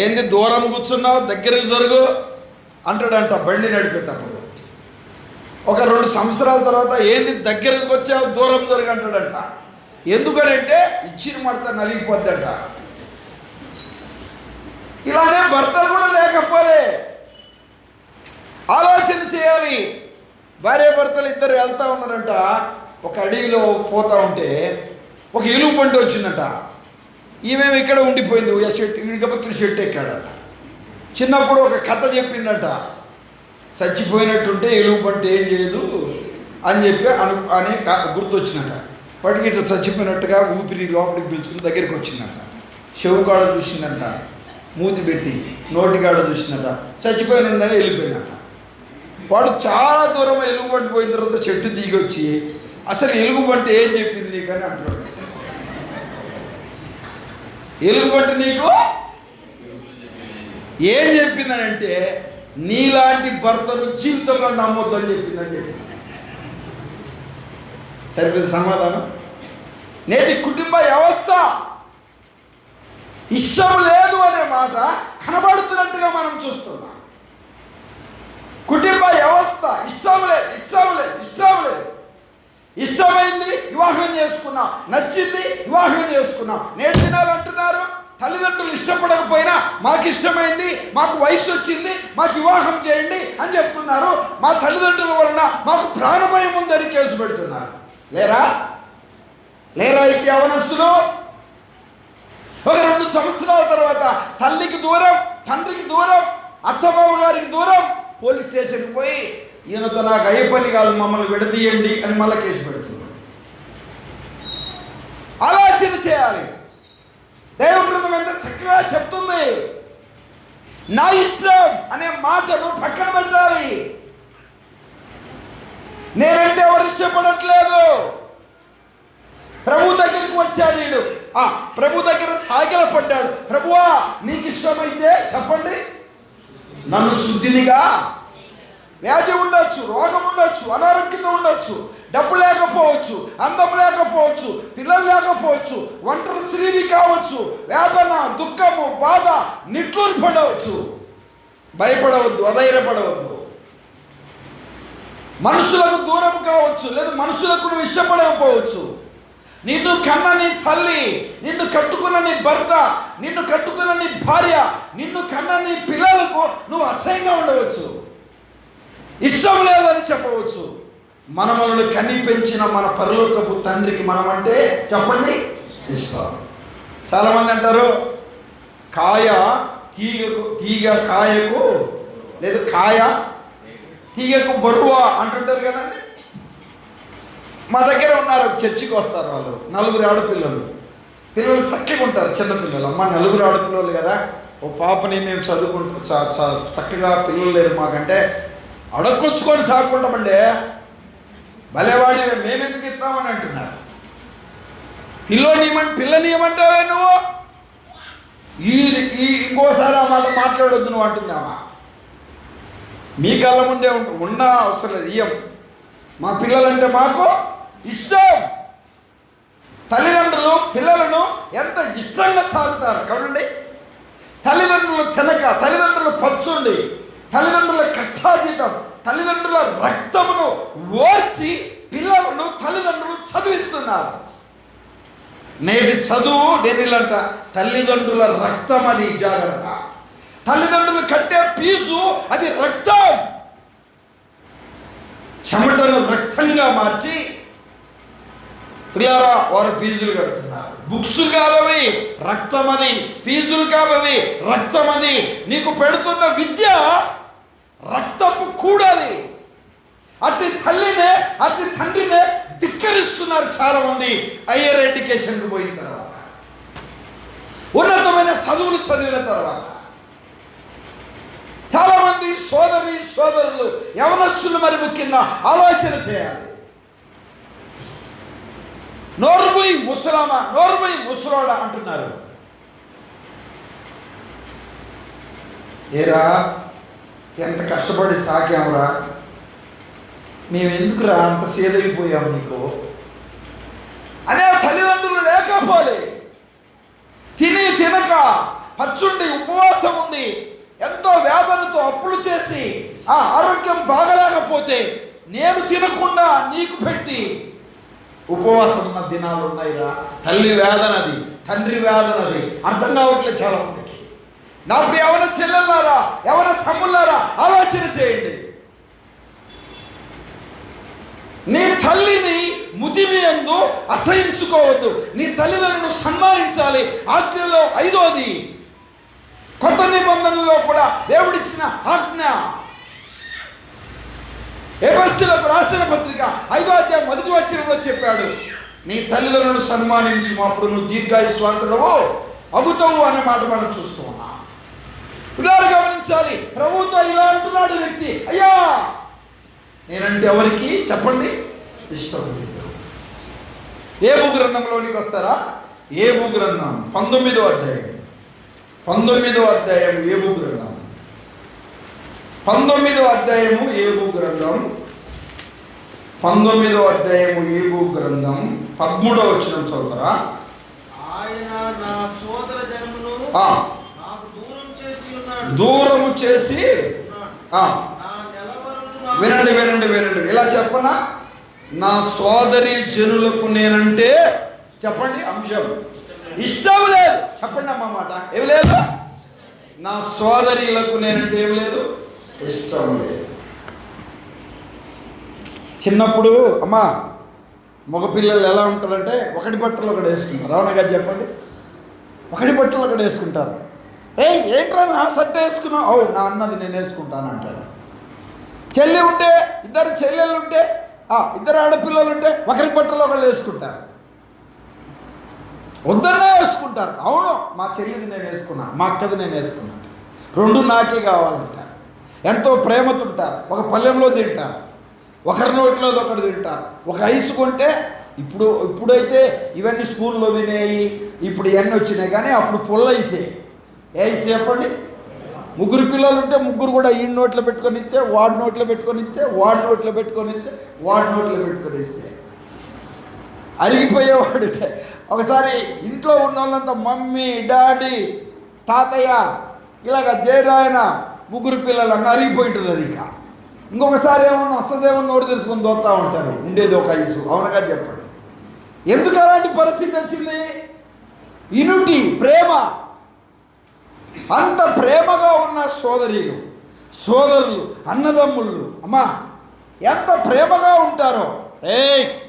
ఏంది దూరం కూర్చున్నావు, దగ్గరికి జరుగు అంటాడంట బండి నడిపేటప్పుడు. ఒక 2 సంవత్సరాల తర్వాత ఏంది దగ్గరికి వచ్చావు, దూరం జరుగు అంటాడంట. ఎందుకనంటే ఇచ్చిన మడత నలిగిపోద్దంట. ఇలానే భర్తలు కూడా లేకపోలే. ఆలోచన చేయాలి. భార్య భర్తలు ఇద్దరు వెళ్తూ ఉన్నారంట. ఒక అడవిలో పోతూ ఉంటే ఒక ఎలుగు బంటి వచ్చిందంట. ఈమె ఇక్కడ ఉండిపోయింది, ఇక్కడ చెట్టు ఎక్కాడంట. చిన్నప్పుడు ఒక కథ చెప్పిందట, చచ్చిపోయినట్టుంటే ఎలుగు బంటి ఏం చేయదు అని చెప్పి అని గుర్తొచ్చినట్ట. వాటికి ఇట్లా చచ్చిపోయినట్టుగా ఊపిరి లోపలికి పీల్చుకుని దగ్గరికి వచ్చిందంట. చెవు కాడ చూసిందంట, మూతి పెట్టి నోటికాడ చూసిందంట, చచ్చిపోయినందని వెళ్ళిపోయిందంట. వాడు చాలా దూరం ఎలుగుబంటి పోయిన తర్వాత చెట్టు దిగి వచ్చి, అసలు ఎలుగుబంటి ఏం చెప్పింది నీకని అంటున్నాడు. ఎలుగుబంటి నీకు ఏం చెప్పిందనంటే, నీలాంటి భర్తను జీవితంలో నమ్మొద్దు అని చెప్పిందని చెప్పింది. సరిపోయింది సమాధానం. నేటి కుటుంబ వ్యవస్థ ఇష్టం లేదు అనే మాట కనబడుతున్నట్టుగా మనం చూస్తున్నాం. కుటుంబ వ్యవస్థ ఇష్టం లేదు. ఇష్టమైంది వివాహం చేసుకున్నాం, నచ్చింది వివాహం చేసుకున్నాం. నేటి దినాలు అంటున్నారు, తల్లిదండ్రులు ఇష్టపడకపోయినా మాకు ఇష్టమైంది, మాకు వయసు వచ్చింది, మాకు వివాహం చేయండి అని చెప్తున్నారు. మా తల్లిదండ్రుల వలన మాకు ప్రాణభయం ఉందని కేసు పెడుతున్నారు. లేరా ఇట్టి యవనస్తులు ఒక 2 సంవత్సరాల తర్వాత తల్లికి దూరం, తండ్రికి దూరం, అత్తమామ గారికి దూరం, పోలీస్ స్టేషన్కి పోయి ఈయనతో నాకు అయ్యే పని కాదు, మమ్మల్ని విడదీయండి అని మళ్ళీ కేసు పెడుతున్నాడు. ఆలోచన చేయాలి. దైవ గ్రంథం ఎంత చక్కగా చెప్తుంది. నా ఇష్టం అనే మాటను పక్కన పెట్టాలి. నేనంటే ఎవరు ఇష్టపడట్లేదు. ప్రభు దగ్గరికి వచ్చాడు వీడు, ప్రభు దగ్గర సాగిల పడ్డాడు. ప్రభువా నీకు ఇష్టమైతే చెప్పండి, నన్ను శుద్ధినిగా. వ్యాధి ఉండొచ్చు, రోగం ఉండొచ్చు, అనారోగ్యత ఉండొచ్చు, డబ్బు లేకపోవచ్చు, అందం లేకపోవచ్చు, పిల్లలు లేకపోవచ్చు, ఒంటరి స్త్రీవి కావచ్చు, వేదన, దుఃఖము, బాధ, నిట్టూరు పడవచ్చు. భయపడవద్దు, అధైర్యపడవద్దు. మనుషులకు దూరం కావచ్చు, లేదా మనుషులకు నువ్వు ఇష్టపడకపోవచ్చు. నిన్ను కన్న నీ తల్లి, నిన్ను కట్టుకున్న నీ భర్త, నిన్ను కట్టుకున్న నీ భార్య, నిన్ను కన్న నీ పిల్లలకు నువ్వు అసహ్యంగా ఉండవచ్చు, ఇష్టం లేదని చెప్పవచ్చు. మనములను కని పెంచిన మన పరలోకపు తండ్రికి మనమంటే చెప్పండి ఇష్టం. చాలామంది అంటారు కాయ తీగ కాయకు, లేదు కాయ తీగకు బరువా అంటుంటారు కదండి. మా దగ్గర ఉన్నారు, చర్చికి వస్తారు వాళ్ళు, 4 ఆడపిల్లలు. పిల్లలు చక్కగా ఉంటారు, చిన్నపిల్లలు. అమ్మ 4 ఆడపిల్లలు కదా, ఓ పాపని మేము చదువుకుంటూ చక్కగా పిల్లలు లేరు మాకంటే అడగొచ్చుకొని సాగుకుంటామండి. భలేవాడి మేమెందుకు ఇస్తామని అంటున్నారు. పిల్లని ఏమంటావే నువ్వు, ఇంకోసారి ఆ మాట మాట్లాడొద్దు నువ్వు అంటుందామా. మీ కళ్ళ ముందే ఉన్న అవసరం లేదు, ఇయ్యం. మా పిల్లలంటే మాకు ఇష్టం. తల్లిదండ్రులు పిల్లలను ఎంత ఇష్టంగా సాగుతారు కదండి. తల్లిదండ్రులు తినక, తల్లిదండ్రులు పచ్చుండి, తల్లిదండ్రుల కష్టాజీతం, తల్లిదండ్రుల రక్తమును ఓర్చి పిల్లలను తల్లిదండ్రులు చదివిస్తున్నారు. నేటి చదువు నేనిలంట తల్లిదండ్రుల రక్తం, అది జాగ్రత్త. తల్లిదండ్రులు కట్టే ఫీజు అది రక్తం. చెమటను రక్తంగా మార్చి పిల్లరా వారు ఫీజులు కడుతున్నారు. బుక్స్ కాదవి, రక్తం అది. ఫీజులు కావవి, రక్తం అది. నీకు పెడుతున్న విద్య రక్తపు కూడది. అతి తల్లినే అతి తండ్రినే ధిక్కరిస్తున్నారు చాలామంది హైయర్ ఎడ్యుకేషన్కి పోయిన తర్వాత. ఉన్నతమైన చదువులు చదివిన తర్వాత చాలామంది సోదరులు యవనస్తులు మరి ముఖ్యంగా ఆలోచన చేయాలి. నోర్మూయి ముసలామా, నోర్మూయి ముసలోడా అంటున్నారు. ఏరా ఎంత కష్టపడి సాకామురా, మేము ఎందుకురా అంత సేదైపోయాం నీకు అనే తల్లిదండ్రులు లేకపోలే, తినక పచ్చుండి ఉపవాసం ఉంది, ఎంతో వేదనతో అప్పులు చేసి ఆ ఆరోగ్యం బాగలేకపోతే నేను తినకుండా నీకు పెట్టి ఉపవాసం ఉన్న దినాలు ఉన్నాయిరా. తల్లి వేదనది, తండ్రి వేదనది అర్థం కావట్లేదు చాలా మందికి. నా ప్రియ యవన చెల్లెల్లారా, యవన తమ్ముళ్ళారా, ఆలోచన చేయండి. నీ తల్లిని ముదిమియందు అసహించుకోవద్దు. నీ తల్లిదండ్రులను సన్మానించాలి. ఆజ్ఞలో 5వది, కొత్త నిబంధనలో కూడా దేవుడిచ్చిన ఆజ్ఞ. ఎఫెసీయులకు రాసిన పత్రిక 5వ అధ్యాయం 1వ వచనంలో చెప్పాడు, నీ తల్లిదండ్రులను సన్మానించు, అప్పుడు నువ్వు దీర్ఘాయుష్వంతుడవు అగుతావు అనే మాట మనం చూస్తూ ఉన్నాం. పిల్లలు గమనించాలి, ప్రభుతో ఇలా అంటున్నాడు వ్యక్తి, అయ్యా నేనంటే ఎవరికి చెప్పండి ఇష్టం లేదు. ఏబు గ్రంథంలోనికి వస్తారా? ఏబు గ్రంథం 19వ అధ్యాయం ఏబు గ్రంథం 19వ అధ్యాయము ఏబు గ్రంథం 19వ అధ్యాయము ఏబు గ్రంథం 13వ వచనం చదువుతారా? ఆయన నా సోదర జనమును నాకు దూరము చేసి వినండి. ఇలా చెప్పనా? నా సోదరి జనులకు నేనంటే చెప్పండి అంశం ఇష్టం లేదు. చెప్పండి అమ్మ మాట ఏమి లేదు. నా సోదరులకు నేనంటే ఏమి లేదు, ఇష్టం లేదు. చిన్నప్పుడు అమ్మా మగపిల్లలు ఎలా ఉంటారంటే ఒకటి బట్టలు ఒకటి వేసుకుంటారు. అవునా కదా చెప్పండి? ఒకటి బట్టలు ఒకటి వేసుకుంటారు. ఏంట్రా నా షర్ట్ వేసుకున్నావు? అవు నా అన్నది నేను వేసుకుంటాను అంటాడు. చెల్లి ఉంటే, ఇద్దరు చెల్లెళ్ళు ఉంటే, ఇద్దరు ఆడపిల్లలు ఉంటే ఒకరి బట్టలు ఒకళ్ళు వేసుకుంటారు. వద్దన్నే వేసుకుంటారు. అవును మా చెల్లిది నేను వేసుకున్నా, మా అక్కది నేను వేసుకున్నా, రెండు నాకే కావాలంటారు. ఎంతో ప్రేమతో ఉంటారు. ఒక పళ్ళెంలో తింటారు, ఒకరి నోట్లో ఒకటి తింటారు. ఒక ఐస్ కొంటే ఇప్పుడైతే ఇవన్నీ స్పూన్లో వినేయి, ఇప్పుడు ఇవన్నీ వచ్చినాయి. కానీ అప్పుడు పుల్ల ఐసే. ఏ ఐస్ చెప్పండి? ముగ్గురు పిల్లలు ఉంటే ముగ్గురు కూడా ఈ నోట్లో పెట్టుకొని ఇస్తే, వాడి నోట్లో పెట్టుకొని ఇస్తే, వాడి నోట్లో పెట్టుకొని ఇస్తే, వాడి నోట్లో పెట్టుకొని ఇస్తే అరిగిపోయేవాడు. ఒకసారి ఇంట్లో ఉన్న వాళ్ళంతా మమ్మీ, డాడీ, తాతయ్య ఇలాగ జయరాయన ముగ్గురు పిల్లలు అన్న అరిగిపోయింటుంది. అది ఇంకొకసారి ఏమన్నా వస్తుందేమో నోరు తెలుసుకొని దోస్తూ ఉంటారు. ఉండేది ఒక ఐసు. అవునగా చెప్పండి. ఎందుకు అలాంటి పరిస్థితి వచ్చింది? యూనిటీ, ప్రేమ. అంత ప్రేమగా ఉన్న సోదరులు, అన్నదమ్ముళ్ళు అమ్మా ఎంత ప్రేమగా ఉంటారో.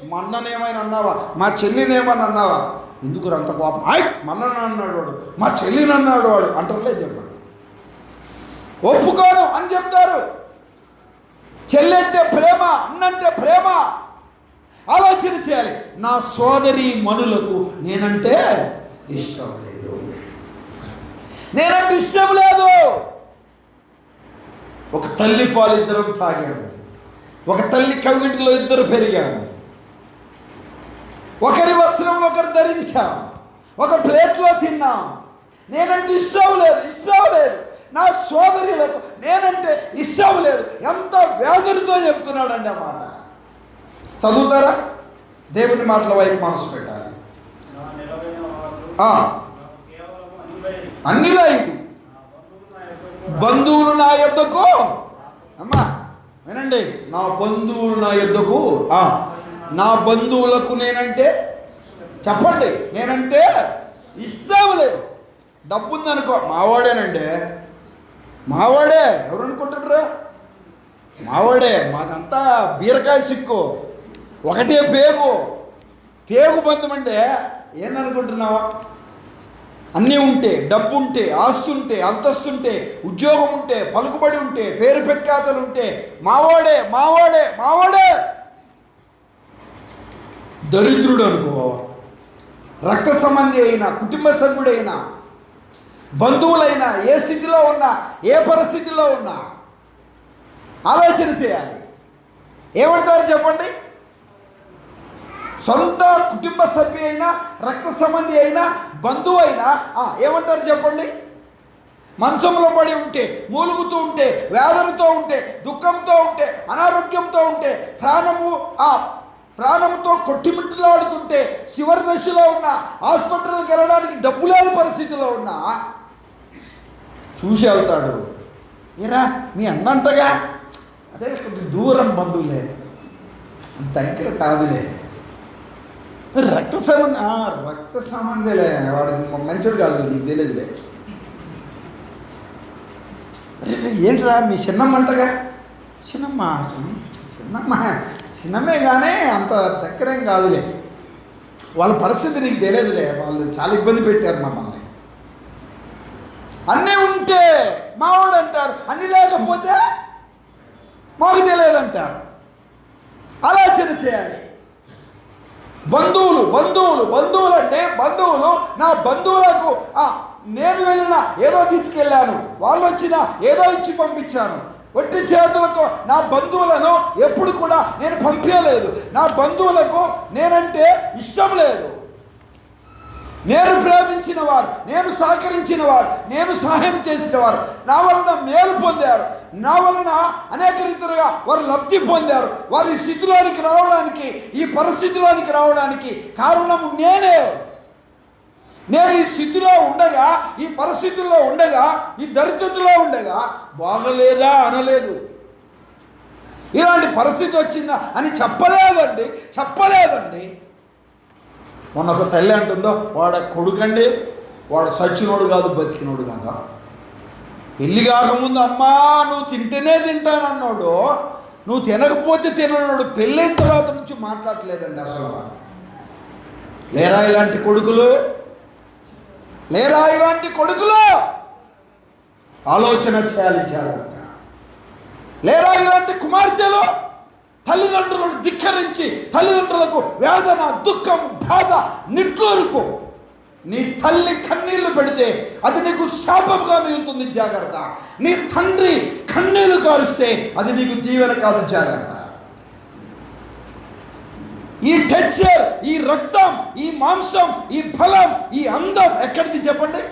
మా అన్ననేమైనా అన్నావా, మా చెల్లినేమని అన్నావా, ఎందుకు అంత కోపం? మా అన్నని అన్నాడు వాడు, మా చెల్లిని అన్నాడు వాడు అంటారులే చెప్పండి. ఒప్పుకోను అని చెప్తారు. చెల్లి అంటే ప్రేమ, అన్నంటే ప్రేమ. ఆలోచన చేయాలి. నా సోదరి మనులకు నేనంటే ఇష్టం లేదు, నేనంటే ఇష్టం లేదు. ఒక తల్లి పాలు ఇద్దరం తాగాము, ఒక తల్లి కవిటిలో ఇద్దరు పెరిగాము, ఒకరి వస్త్రంలో ఒకరు ధరించాం, ఒక ప్లేట్లో తిన్నాం. నేనంటే ఇష్టం లేదు. నా సోదరులకు నేనంటే ఇష్టం లేదు. ఎంత వేదనతో చెప్తున్నాడండి ఆ మాట. చదువుతారా? దేవుని మాటల వైపు మనసు పెట్టాలి. అన్నిలా ఇది బంధువులు నా యొద్దకు, అమ్మా వినండి, నా బంధువులు నా యొద్దకు, నా బంధువులకు నేనంటే చెప్పండి, నేనంటే ఇష్టం లేదు. డబ్బు ఉందనుకో, మావాడేనండి, మావాడే. ఎవరు అనుకుంటారు? మావాడే. మాదంతా బీరకాయ సిక్కు, ఒకటే పేగు బంధం. అంటే ఏందనుకుంటున్నావు? అన్నీ ఉంటే, డబ్బు ఉంటే, ఆస్తి ఉంటే, అంతస్తుంటే, ఉద్యోగం ఉంటే, పలుకుబడి ఉంటే, పేరు ప్రఖ్యాతలు ఉంటే మావాడే. దరిద్రుడు అనుకో, రక్త సంబంధి అయినా, కుటుంబ సభ్యుడైనా, బంధువులైనా ఏ స్థితిలో ఉన్నా, ఏ పరిస్థితిలో ఉన్నా ఆలోచన చేయాలి. ఏమంటారు చెప్పండి? సొంత కుటుంబ సభ్యు అయినా, రక్త సంబంధి అయినా, బంధువు అయినా ఏమంటారు చెప్పండి? మంచంలో పడి ఉంటే, మూలుగుతూ ఉంటే, వేదనతో ఉంటే, దుఃఖంతో ఉంటే, అనారోగ్యంతో ఉంటే, ప్రాణంతో కొట్టిమిట్టులాడుతుంటే, చివరి దశలో ఉన్న, హాస్పిటల్కి వెళ్ళడానికి డబ్బు లేని పరిస్థితిలో ఉన్నా చూసి వెళ్తాడు. ఏరా మీ అన్నంటగా, అదే కొంచెం దూరం బంధువులే, దగ్గర కాదులే, రక్త సంబంధిలే, వాడికి మంచోడు కాదు, నీకు తెలియదులే. ఏంట్రా మీ చిన్నమ్మంటగా? చిన్నమ్మే కానీ అంత దగ్గరేం కాదులే, వాళ్ళ పరిస్థితి నీకు తెలియదులే, వాళ్ళు చాలా ఇబ్బంది పెట్టారు మమ్మల్ని. అన్నీ ఉంటే మావాడు అంటారు, అన్నీ లేకపోతే మాకు తెలియదంటారు. ఆలోచన చేయాలి. బంధువులు అంటే నా బంధువులకు నేను వెళ్ళినా ఏదో తీసుకెళ్ళాను, వాళ్ళు వచ్చినా ఏదో ఇచ్చి పంపించాను. ఒట్టి చేతులతో నా బంధువులను ఎప్పుడు కూడా నేను పంపించలేదు. నా బంధువులకు నేనంటే ఇష్టం లేదు. నేను ప్రేమించిన వారు, నేను సహకరించిన వారు, నేను సహాయం చేసిన వారు నా వలన మేలు పొందారు. నా వలన అనేక రీతిగా వారు లబ్ధి పొందారు. వారి స్థితిలోనికి రావడానికి, ఈ పరిస్థితిలోనికి రావడానికి కారణం నేనే. నేను ఈ స్థితిలో ఉండగా, ఈ పరిస్థితుల్లో ఉండగా, ఈ దరిద్రతలో ఉండగా బాగలేదా అనలేదు. ఇలాంటి పరిస్థితి వచ్చిందా అని చెప్పలేదండి. మొన్న ఒక తల్లి అంటుందో, వాడ కొడుకండి, వాడు సచ్చినోడు కాదు, బతికినోడు కాదా. పెళ్ళి కాకముందు అమ్మా నువ్వు తింటేనే తింటానన్నాడు, నువ్వు తినకపోతే తినన్నాడు. పెళ్ళైన తర్వాత నుంచి మాట్లాడలేదండి అసలు. లేరా ఇలాంటి కొడుకులు? ఆలోచన చేయాలి జాగ్రత్త. లేరా ఇలాంటి కుమార్తెలు? తల్లిదండ్రులను ధిక్కరించి, తల్లిదండ్రులకు వేదన, దుఃఖం, బాధ, నిట్టూర్పు. నీ తల్లి కన్నీళ్లు పెడితే అది నీకు శాపంగా మిగులుతుంది, జాగ్రత్త. నీ తండ్రి కన్నీళ్లు కారుస్తే అది నీకు దీవెన కాదు, జాగ్రత్త. ఈ టెక్స్చర్, ఈ రక్తం, ఈ మాంసం, ఈ ఫలం, ఈ అందం ఎక్కడిది చెప్పండి?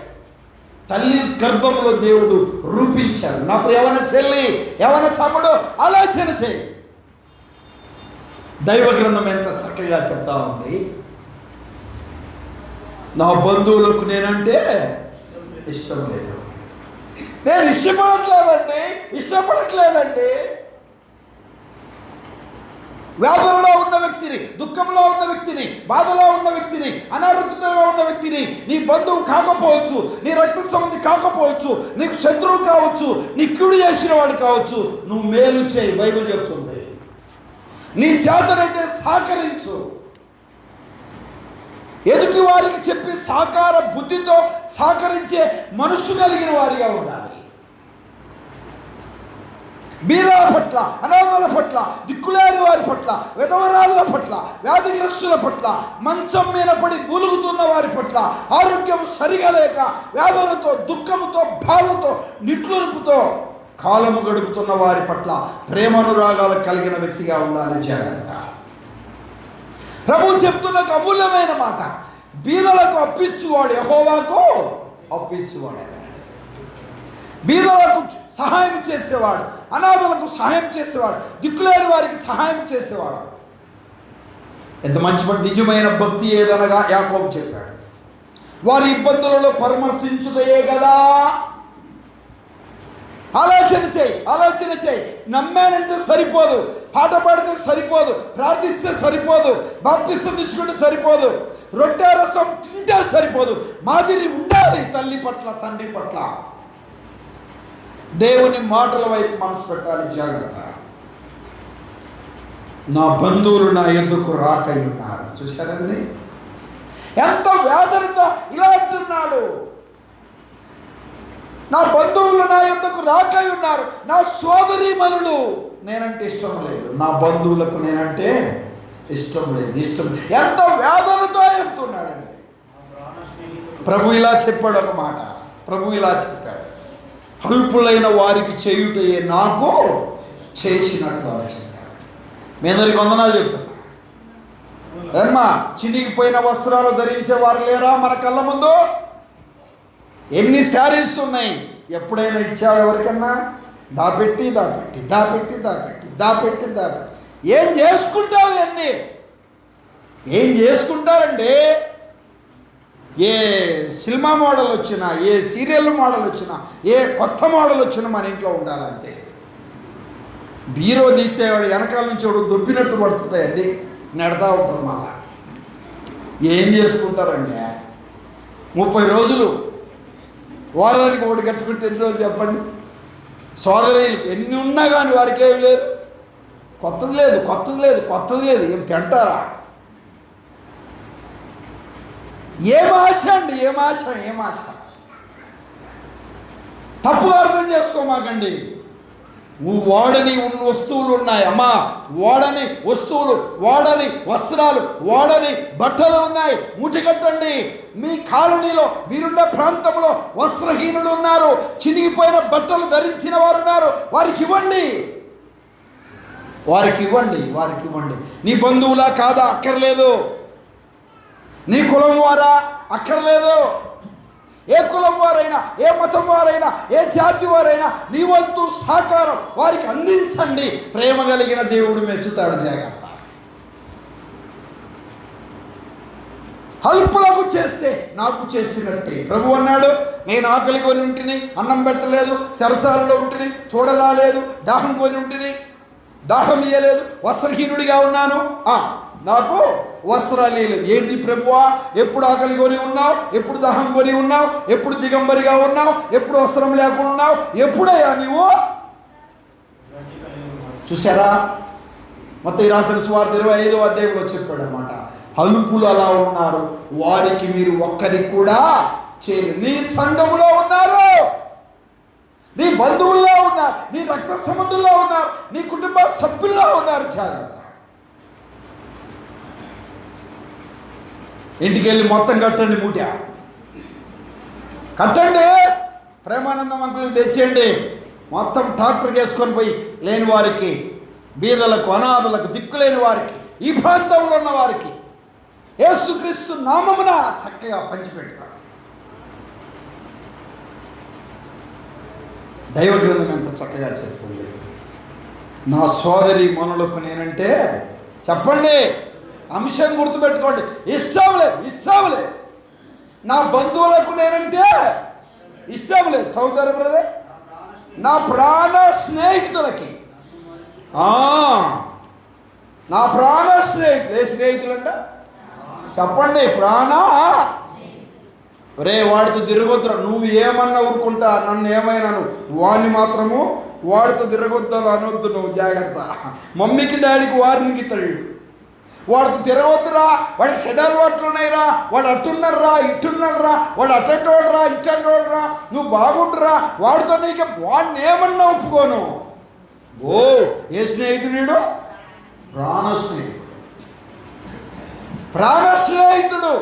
తల్లి గర్భంలో దేవుడు రూపించారు. నా యవన చెల్లి, యవన తమ్ముడు, ఆలోచన చేయి. దైవ గ్రంథం ఎంత చక్కగా చెప్తా ఉంది. నా బంధువులకు నేనంటే ఇష్టం లేదు. నేను ఇష్టపడట్లేదండి. వ్యాధులలో ఉన్న వ్యక్తిని, దుఃఖంలో ఉన్న వ్యక్తిని, బాధలో ఉన్న వ్యక్తిని, అనారోగ్యంలో ఉన్న వ్యక్తిని, నీ బంధువు కాకపోవచ్చు, నీ రక్త సంబంధి కాకపోవచ్చు, నీకు శత్రువు కావచ్చు, నీ కీడు చేసిన వాడు కావచ్చు, నువ్వు మేలు చేయి. బైబిల్ చెప్తుంది. నీ చేతనైతే సహకరించు. ఎదుటి వారికి చెప్పి సహకార బుద్ధితో సహకరించే మనసు కలిగిన వారిగా ఉండాలి. బీదల పట్ల, అనాథల పట్ల, దిక్కులేని వారి పట్ల, విధవరాళ్ళ పట్ల, వ్యాధిగ్రస్తుల పట్ల, మంచం మీద పడి మూలుగుతున్న వారి పట్ల, ఆరోగ్యం సరిగా లేక వ్యాధులతో, దుఃఖముతో, బాధతో, నిట్లురుపుతో కాలము గడుపుతున్న వారి పట్ల ప్రేమానురాగాలు కలిగిన వ్యక్తిగా ఉండాలి, జాగ్రత్త. ప్రభువు చెప్తున్న ఒక అమూల్యమైన మాట, బీదలకు అప్పించువాడు యెహోవాకు అప్పించువాడు. బీదలకు సహాయం చేసేవాడు, అనాథలకు సహాయం చేసేవాడు, దిక్కులేని వారికి సహాయం చేసేవాడు. ఎంత మంచి నిజమైన భక్తి ఏదనగా యాకోబు చెప్పాడు, వారి ఇబ్బందులలో పరామర్శించుటయే కదా. ఆలోచన చేయి. నమ్మానంటే సరిపోదు, పాట పాడితే సరిపోదు, ప్రార్థిస్తే సరిపోదు, బాప్తిసం తీసుకుంటే సరిపోదు, రొట్టె రసం తింటే సరిపోదు. మాదిరి ఉండాలి తల్లి పట్ల, తండ్రి పట్ల. దేవుని మాటల వైపు మనసు పెట్టాలి, జాగ్రత్త. నా బంధువులు నా యొద్దకు రాకై ఉన్నారు. చూశారండి ఎంత వేదనతో ఇలా అంటున్నాడు. నా బంధువులు నా యొద్దకు రాకై ఉన్నారు, నా సోదరీమణులు నేనంటే ఇష్టం లేదు, నా బంధువులకు నేనంటే ఇష్టం లేదు. ఎంత వేదనతో చెప్తున్నాడండి ప్రభు. ఇలా చెప్పాడు ఒక మాట, ప్రభు ఇలా చెప్పాడు, అల్పులైన వారికి చేయుటయే నాకు చేసినట్లు అని చెప్పాడు. మీ అందరికి వందనాలు చెప్తాను. ఏమ్మా, చినిగిపోయిన వస్త్రాలు ధరించేవారు లేరా మన కళ్ళ ముందు? ఎన్ని శారీస్ ఉన్నాయి, ఎప్పుడైనా ఇచ్చావు ఎవరికన్నా? దాపెట్టి దాపెట్టి దాపెట్టి దాపెట్టి దాపెట్టి దాపెట్టి ఏం చేసుకుంటావు? అన్నీ ఏం చేసుకుంటారండి? ఏ సినిమా మోడల్ వచ్చినా, ఏ సీరియల్ మోడల్ వచ్చినా, ఏ కొత్త మోడల్ వచ్చినా మన ఇంట్లో ఉండాలంతే. బీరో తీస్తే వాడు వెనకాల నుంచి వాడు దొబ్బినట్టు పడుతుంటాయండి, నెడతా ఉంటారు. మళ్ళా ఏం చేసుకుంటారండి? 30 రోజులు, వారానికి ఒకటి కట్టుకుంటే ఎన్ని రోజులు చెప్పండి? సోదరులకు ఎన్ని ఉన్నా కానీ వారికి ఏమి లేదు, కొత్తది లేదు, కొత్తది లేదు, కొత్తది లేదు. ఏం తింటారా? ఏం ఆశ అండి? ఏం ఆశ? ఏం ఆశ? తప్పుగా అర్థం చేసుకోమాకండి. వాడని వస్తువులు ఉన్నాయి అమ్మా, వాడని వస్తువులు, వాడని వస్త్రాలు, వాడని బట్టలు ఉన్నాయి. ముటికట్టండి. మీ కాలనీలో, మీరున్న ప్రాంతంలో వస్త్రహీనులు ఉన్నారు, చినిగిపోయిన బట్టలు ధరించిన వారు ఉన్నారు. వారికి ఇవ్వండి, వారికి ఇవ్వండి, వారికి ఇవ్వండి. నీ బంధువులా కాదా? అక్కర్లేదు. నీ కులం వారా? అక్కర్లేదు. ఏ కులం వారైనా, ఏ మతం వారైనా, ఏ జాతి వారైనా నీ వంతు సహకారం వారికి అందించండి. ప్రేమ కలిగిన దేవుడు మెచ్చుతాడు. జాగ్రత్త. అల్పులకు చేస్తే నాకు చేసినట్టే. ప్రభు అన్నాడు, నేను ఆకలి కొని ఉంటిని, అన్నం పెట్టలేదు, సరసాలలో ఉంటిని, చూడరాలేదు, దాహం కొని ఉంటిని, దాహం ఇయ్యలేదు, వస్త్రహీనుడిగా ఉన్నాను, నాకు వస్త్రాలు లేదు. ఏంటి ప్రభువా? ఎప్పుడు ఆకలి కొని ఉన్నావు? ఎప్పుడు దాహం కొని ఉన్నావు? ఎప్పుడు దిగంబరిగా ఉన్నావు? ఎప్పుడు వస్త్రం లేకుండా ఉన్నావు? ఎప్పుడయ్యా నీవు? చూసారా? మత్తయి రాసిన సువార్త 25వ అధ్యాయంలో చెప్పాడు అన్నమాట. అల్పులు అలా ఉన్నారు, వారికి మీరు ఒక్కరికి కూడా చేయలేదు. నీ సంఘములో ఉన్నారు, నీ బంధువుల్లో ఉన్నారు, నీ రక్త సంబంధుల్లో ఉన్నారు, నీ కుటుంబ సభ్యుల్లో ఉన్నారు. జాగ్రత్త. ఇంటికి వెళ్ళి మొత్తం కట్టండి, మూట కట్టండి. ప్రేమానందం అంకులు తెచ్చేయండి. మొత్తం ట్రాక్టర్కి వేసుకొని పోయి లేని వారికి, బీదలకు, అనాథులకు, దిక్కులేని వారికి, ఈ ప్రాంతంలో ఉన్న వారికి యేసుక్రీస్తు నామమున చక్కగా పంచిపెడతాడు. దైవ గ్రంథం ఎంత చక్కగా చెప్తుంది. నా సోదరి మనులకు నేనంటే, చెప్పండి, అంశం గుర్తుపెట్టుకోండి, ఇష్టం లేదు, ఇష్టం లేదు. నా బంధువులకు నేనంటే ఇష్టం లేదు. చదువుతారు బ్రదర్? నా ప్రాణ స్నేహితులకి, నా ప్రాణ స్నేహితులు. ఏ స్నేహితులు అంట? చెప్పండి. ప్రాణ. రే, వాడితో తిరగొద్దురా. నువ్వు ఏమన్నా ఊరుకుంటా, నన్ను ఏమైనాను, వాడిని మాత్రము వాడితో తిరగొద్దాను అనొద్దు నువ్వు. జాగ్రత్త. మమ్మీకి డాడీకి వారినికి ఇస్తాడు. వాడితో తిరగొద్దురా, వాడికి చెడ్డ అలవాట్లు ఉన్నాయిరా, వాడు అట్టున్నాడురా, ఇట్టున్నాడురా, వాడు అట్టంటోడురా, ఇట్టంటోడురా, నువ్వు బాగుంటురా, వాడితో నీకు వాడిని ఏమన్నా ఒప్పుకోను. ఓ, ఏ స్నేహితుడు? ప్రాణ స్నేహితుడు. ప్రాణ స్నేహితుడు.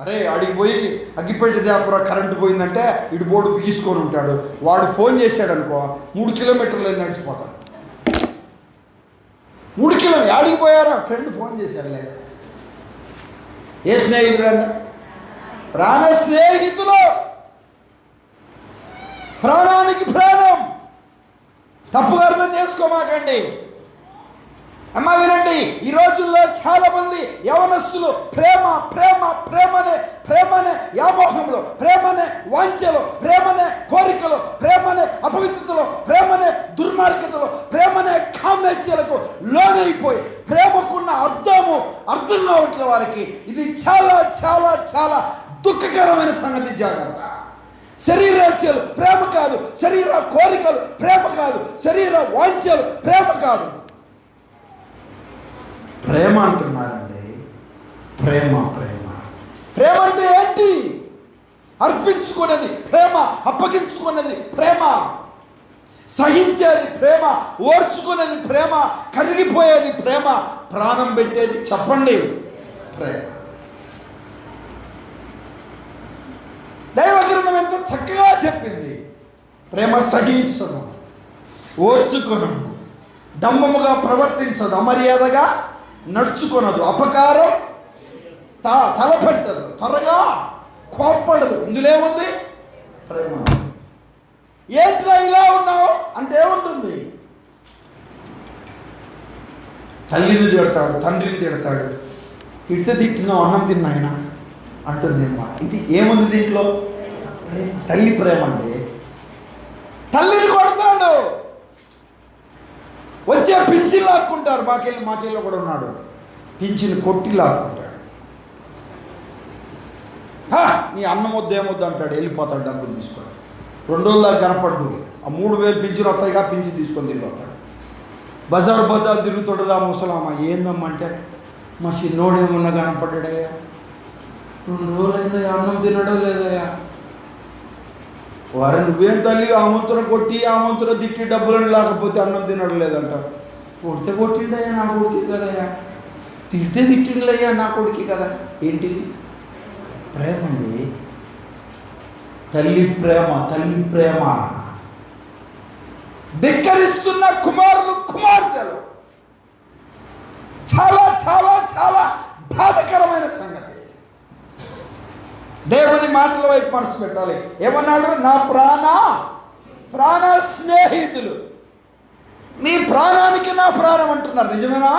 అరే, అడిగి పోయి అగ్గిపెట్టి దేపురా, కరెంటు పోయిందంటే ఇటు బోర్డు బిగించుకొని ఉంటాడు. వాడు ఫోన్ చేశాడు అనుకో, 3 కిలోమీటర్లు నడిచిపోతాడు. 3 కిలోమీటర్లు ఆడికి పోయారా? Friend phone చేశాడులే. ఏ స్నేహితుడు అండి? ప్రాణ స్నేహితులు. ప్రాణానికి ప్రాణం. తప్పుగా అర్థం చేసుకోమాకండి. అమ్మ వినండి, ఈ రోజుల్లో చాలా మంది యవనస్తులు ప్రేమ ప్రేమ ప్రేమనే ప్రేమనే వ్యామోహంలో, ప్రేమనే వాంఛలో, ప్రేమనే కోరికలో, ప్రేమనే అపవిత్రతలో, ప్రేమనే దుర్మార్గతలో, ప్రేమనే కామేచ్ఛలకు లోనైపోయి ప్రేమకున్న అర్థం కావట్లే వారికి. ఇది చాలా చాలా చాలా దుఃఖకరమైన సంగతి. జాగ్రత్త. శరీరేచ్ఛలు ప్రేమ కాదు, శరీర కోరికలు ప్రేమ కాదు, శరీర వాంఛలు ప్రేమ కాదు. ప్రేమ అంటున్నారండి. ప్రేమ ప్రేమ ప్రేమ అంటే ఏంటి? అర్పించుకునేది ప్రేమ, అప్పగించుకునేది ప్రేమ, సహించేది ప్రేమ, ఓర్చుకునేది ప్రేమ, కరిగిపోయేది ప్రేమ, ప్రాణం పెట్టేది చెప్పండి ప్రేమ. దైవ గ్రంథం ఎంత చక్కగా చెప్పింది. ప్రేమ సహించను, ఓర్చుకొను, డంబముగా ప్రవర్తించదు, అమర్యాదగా నడుచుకొనదు, అపకారం తలపెట్టదు, త్వరగా కోప్పడదు. ఇందులో ఏముంది? ప్రేమ. ఏంట్రా ఇలా ఉన్నావు అంటే ఏముంటుంది? తల్లిని తిడతాడు, తండ్రిని తిడతాడు. తిడితే తిట్టినావు, అన్నం తిన్నాయన అంటుంది అమ్మ. ఇది ఏముంది దీంట్లో? తల్లి ప్రేమ అండి. తల్లిని కొడతాడు, వచ్చే పింఛన్ లాక్కుంటారు. మాకెళ్ళి కూడా ఉన్నాడు, పింఛన్ కొట్టి లాక్కుంటాడు. నీ అన్నం వద్దు ఏమొద్దు అంటాడు, వెళ్ళిపోతాడు డబ్బులు తీసుకొని. 2 రోజుల దాకా కనపడ్డు, ఆ 3000 పింఛన్ వస్తాయిగా, పింఛన్ తీసుకొని తిరిగిపోతాడు. బజారు తిరుగుతుండదు ఆ ముసలామ. ఏందమ్మంటే మా చిన్నోడేమన్నా కనపడ్డాడయ్యా, 2 రోజులైందయ్యా, అన్నం తినడం లేదయ్యా. వారు నువ్వేం తల్లి, ఆ మంతున కొట్టి ఆ మంతున తిట్టి డబ్బులను లేకపోతే అన్నం తినడం లేదంట. కొడితే కొట్టిండయ్యా నా కొడుకే కదయ్యా, తిడితే తిట్టిండయ్యా నా కొడుకే కదా. ఏంటిది? ప్రేమ అండి. తల్లి ప్రేమ, తల్లి ప్రేమ. ధిక్కరిస్తున్న కుమారులు కుమార్తెలు చాలా చాలా చాలా బాధకరమైన సంగతి. దేవుని మాటల వైపు మనసు పెట్టాలి. ఏమన్నాడు? నా ప్రాణ స్నేహితులు. నీ ప్రాణానికి నా ప్రాణం అంటున్నారు, నిజమేనా?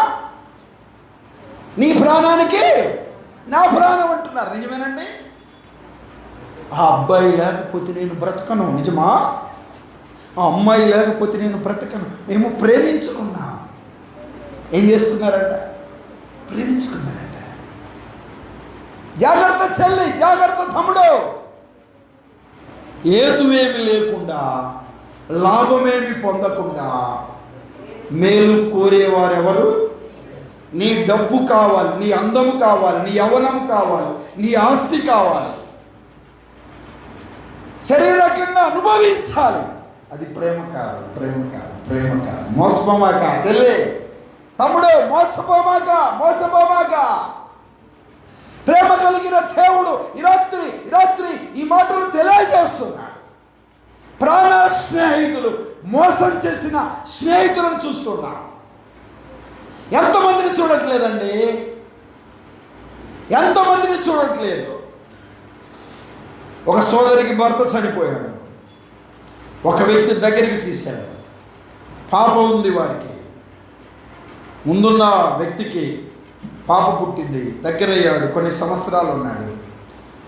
నీ ప్రాణానికి నా ప్రాణం అంటున్నారు, నిజమేనండి? ఆ అబ్బాయి లేకపోతే నేను బ్రతకను, నిజమా? ఆ అమ్మాయి లేకపోతే నేను బ్రతకను. మేము ప్రేమించుకున్నాం. ఏం చేసుకున్నారంట? ప్రేమించుకున్నారంట. జాగ్రత్త చెల్లి, జాగ్రత్త తమ్ముడు. ఏతువేమి లేకుండా, లాభమేమి పొందకుండా మేలు కోరేవారెవరు? నీ డబ్బు కావాలి, నీ అందము కావాలి, నీ యవ్వనము కావాలి, నీ ఆస్తి కావాలి, శరీరకంగా అనుభవించాలి. అది ప్రేమ కాదు, ప్రేమ కాదు, ప్రేమ కాదు. మోసపోమాక చెల్లి, తమ్ముడు, మోసపోమాక. ప్రేమ కలిగిన దేవుడు ఈ రాత్రి ఈ మాటలు తెలియజేస్తున్నాడు. ప్రాణ స్నేహితులు, మోసం చేసిన స్నేహితులను చూస్తున్నా. ఎంతమందిని చూడట్లేదండి, ఎంతమందిని చూడట్లేదు. ఒక సోదరికి భర్త చనిపోయాడు, ఒక వ్యక్తి దగ్గరికి తీశాడు. పాప ఉంది వారికి. ముందున్న వ్యక్తికి పాప పుట్టింది, దగ్గరయ్యాడు, కొన్ని సంవత్సరాలు ఉన్నాడు.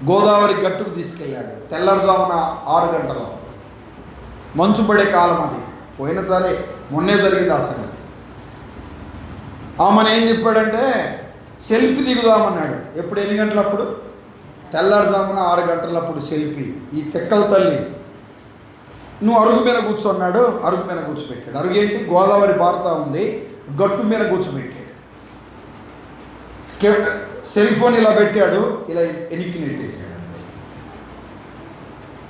గోదావరి గట్టుకు తీసుకెళ్ళాడు. తెల్లవారుజామున 6 గంటలప్పుడు, మంచు పడే కాలం అది. పోయినా సరే మొన్నే జరిగింది ఆ సంగతి. ఆమెను ఏం చెప్పాడంటే సెల్ఫీ దిగుదామన్నాడు. ఎప్పుడు? ఎన్ని గంటలప్పుడు? తెల్లారుజామున 6 గంటలప్పుడు సెల్ఫీ. ఈ తెక్కల తల్లి, నువ్వు అరుగు మీద కూర్చున్నాడు. అరుగు మీద కూర్చోబెట్టాడు. అరుగు ఏంటి? గోదావరి బారుతా ఉంది, గట్టు మీద కూర్చోబెట్టాడు. సెల్ ఫోన్ ఇలా పెట్టాడు, ఇలా ఎనిక్కి నెట్టేసాడు.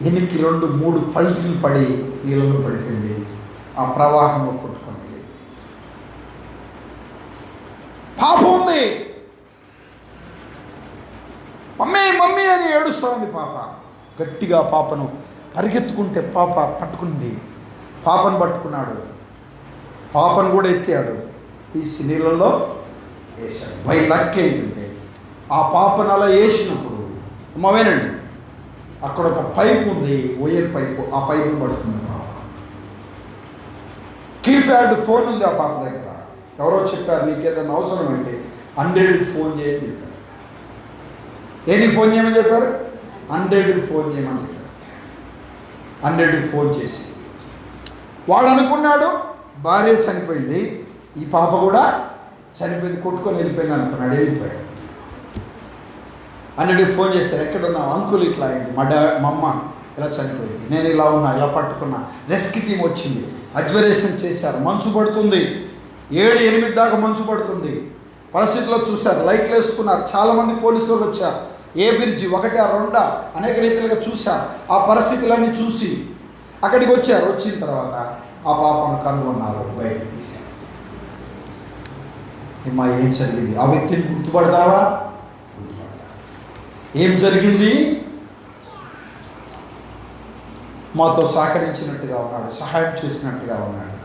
ఎనిక్కి 2-3 పల్టీలు పడి నీళ్ళలో పడిపోయింది. ఆ ప్రవాహంలో కొట్టుకొని పాప ఉంది. మమ్మీ అని ఏడుస్తూ ఉంది పాప. గట్టిగా పాపను పరిగెత్తుకుంటే పాప పట్టుకుంది. పాపను పట్టుకున్నాడు, పాపను కూడా ఎత్తాడు, తీసి నీళ్ళలో వేశాడు. బై లక్ ఏంటంటే ఆ పాపను అలా వేసినప్పుడు అమ్మవేనండి, అక్కడ ఒక పైపు ఉంది, వైర్ పైపు. ఆ పైపును పడుతుంది పాప. కీప్యాడ్ ఫోన్ ఉంది ఆ పాప దగ్గర. ఎవరో చెప్పారు, నీకేదైనా అవసరం అంటే 100కి ఫోన్ చేయని చెప్పారు. దేనికి ఫోన్ చేయమని చెప్పారు? 100కి ఫోన్ చేయమని చెప్పారు. 100కి ఫోన్ చేసి వాడు అనుకున్నాడు భార్య చనిపోయింది, ఈ పాప కూడా చనిపోయింది, కొట్టుకొని వెళ్ళిపోయింది అనుకున్నాడు. వెళ్ళిపోయాడు. 100కి ఫోన్ చేస్తారు, ఎక్కడున్నావు? అంకుల్ ఇట్లా అయింది, మా అమ్మ ఇలా చనిపోయింది, నేను ఇలా ఉన్నా, ఇలా పట్టుకున్నా, రెస్క్యూ టీం వచ్చింది, అజ్వరేషన్ చేశారు, మంచు పడుతుంది, 7-8 దాకా మంచు పడుతుంది. పరిస్థితుల్లో చూశారు, లైట్లు వేసుకున్నారు, చాలామంది పోలీసులు వచ్చారు. ఏ బ్రిడ్జి 1-2 అనేక రీతిలుగా చూశారు. ఆ పరిస్థితులన్నీ చూసి అక్కడికి వచ్చారు. వచ్చిన తర్వాత ఆ పాపను కనుగొన్నారు, బయటకు తీశారు. ఏమా ఏం జరిగింది? ఆ వ్యక్తిని గుర్తుపడతావా? ఏం జరిగింది? మాతో సహకరించినట్టుగా ఉన్నాడు, సహాయం చేసినట్టుగా ఉన్నాడు.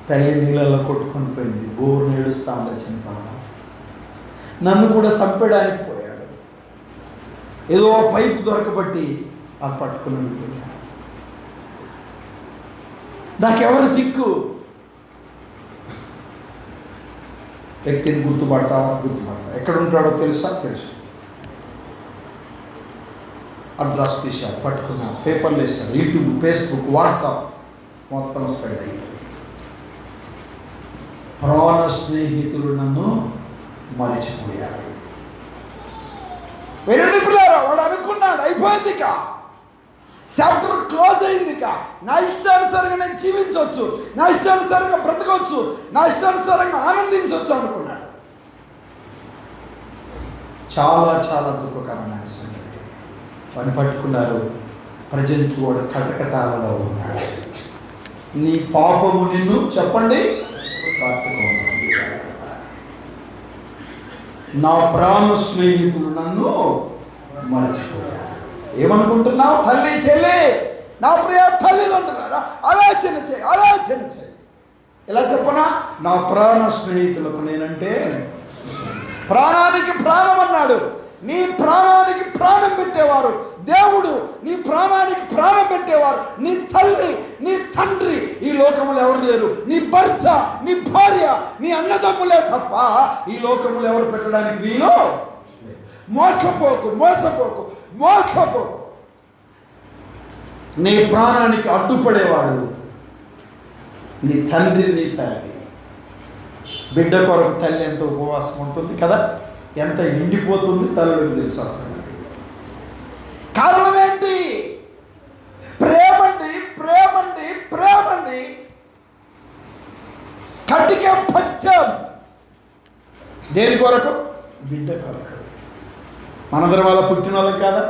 తల్లి నీళ్ళల్లో కొట్టుకొని పోయింది, బోరు ఏడుస్తా ఉంది చనిపోవడం. నన్ను కూడా చంపేయడానికి పోయాడు. ఏదో పైపు దొరకబట్టి అది పట్టుకుని వెళ్ళిపోయాడు. నాకెవరు దిక్కు? వ్యక్తిని గుర్తుపడతావా? ఎక్కడ ఉంటాడో తెలుసా? తెలుసు. అడ్రస్ తీశారు, పట్టుకున్నారు, పేపర్లు వేశారు, యూట్యూబ్, ఫేస్బుక్, వాట్సాప్ మొత్తం స్ప్రెడ్ అయిపోయింది. ప్రాణ స్నేహితులు నన్ను మరిచిపోయారు. వాడు అనుకున్నాడు అయిపోయింది, చాప్టర్ క్లోజ్ అయింది. నా ఇష్టానుసారంగా నేను జీవించవచ్చు, నా ఇష్టానుసారంగా బ్రతకవచ్చు, నా ఇష్టానుసారంగా ఆనందించవచ్చు అనుకున్నాడు. చాలా చాలా దుఃఖకరమైన సంగతి. పని పట్టుకున్నారు. ప్రజెంట్ వాడు కటకటాలలో ఉన్నాడు. నీ పాపము నిన్ను చెప్పండి నా ప్రాణ స్నేహితులు నన్ను మరచిపోయారు. ఏమనుకుంటున్నావు? తల్లి, చెల్లి, నా ప్రియ తల్లిదండ్రులారా, ఆలోచన చేయి. ఎలా చెప్పనా? నా ప్రాణ స్నేహితులకు నేనంటే ప్రాణానికి ప్రాణం అన్నాడు. నీ ప్రాణానికి ప్రాణం పెట్టేవారు దేవుడు. నీ ప్రాణానికి ప్రాణం పెట్టేవారు నీ తల్లి, నీ తండ్రి. ఈ లోకములు ఎవరు లేరు. నీ భర్త, నీ భార్య, నీ అన్నదమ్ములే తప్ప ఈ లోకములు ఎవరు పెట్టడానికి వీలు. మోసపోకు. నీ ప్రాణానికి అడ్డుపడేవాడు నీ తండ్రి, నీ తల్లి. బిడ్డ కొరకు తల్లి ఎంత ఉపవాసం ఉంటుంది కదా, ఎంత ఎండిపోతుంది తల్లులకు తెలుసు. అసలు కారణం ఏంటి? ప్రేమండి. కటిక పద్యం. దేని కొరకు? బిడ్డ కొరకు. మనందరం వాళ్ళ పుట్టిన వాళ్ళం కాదా?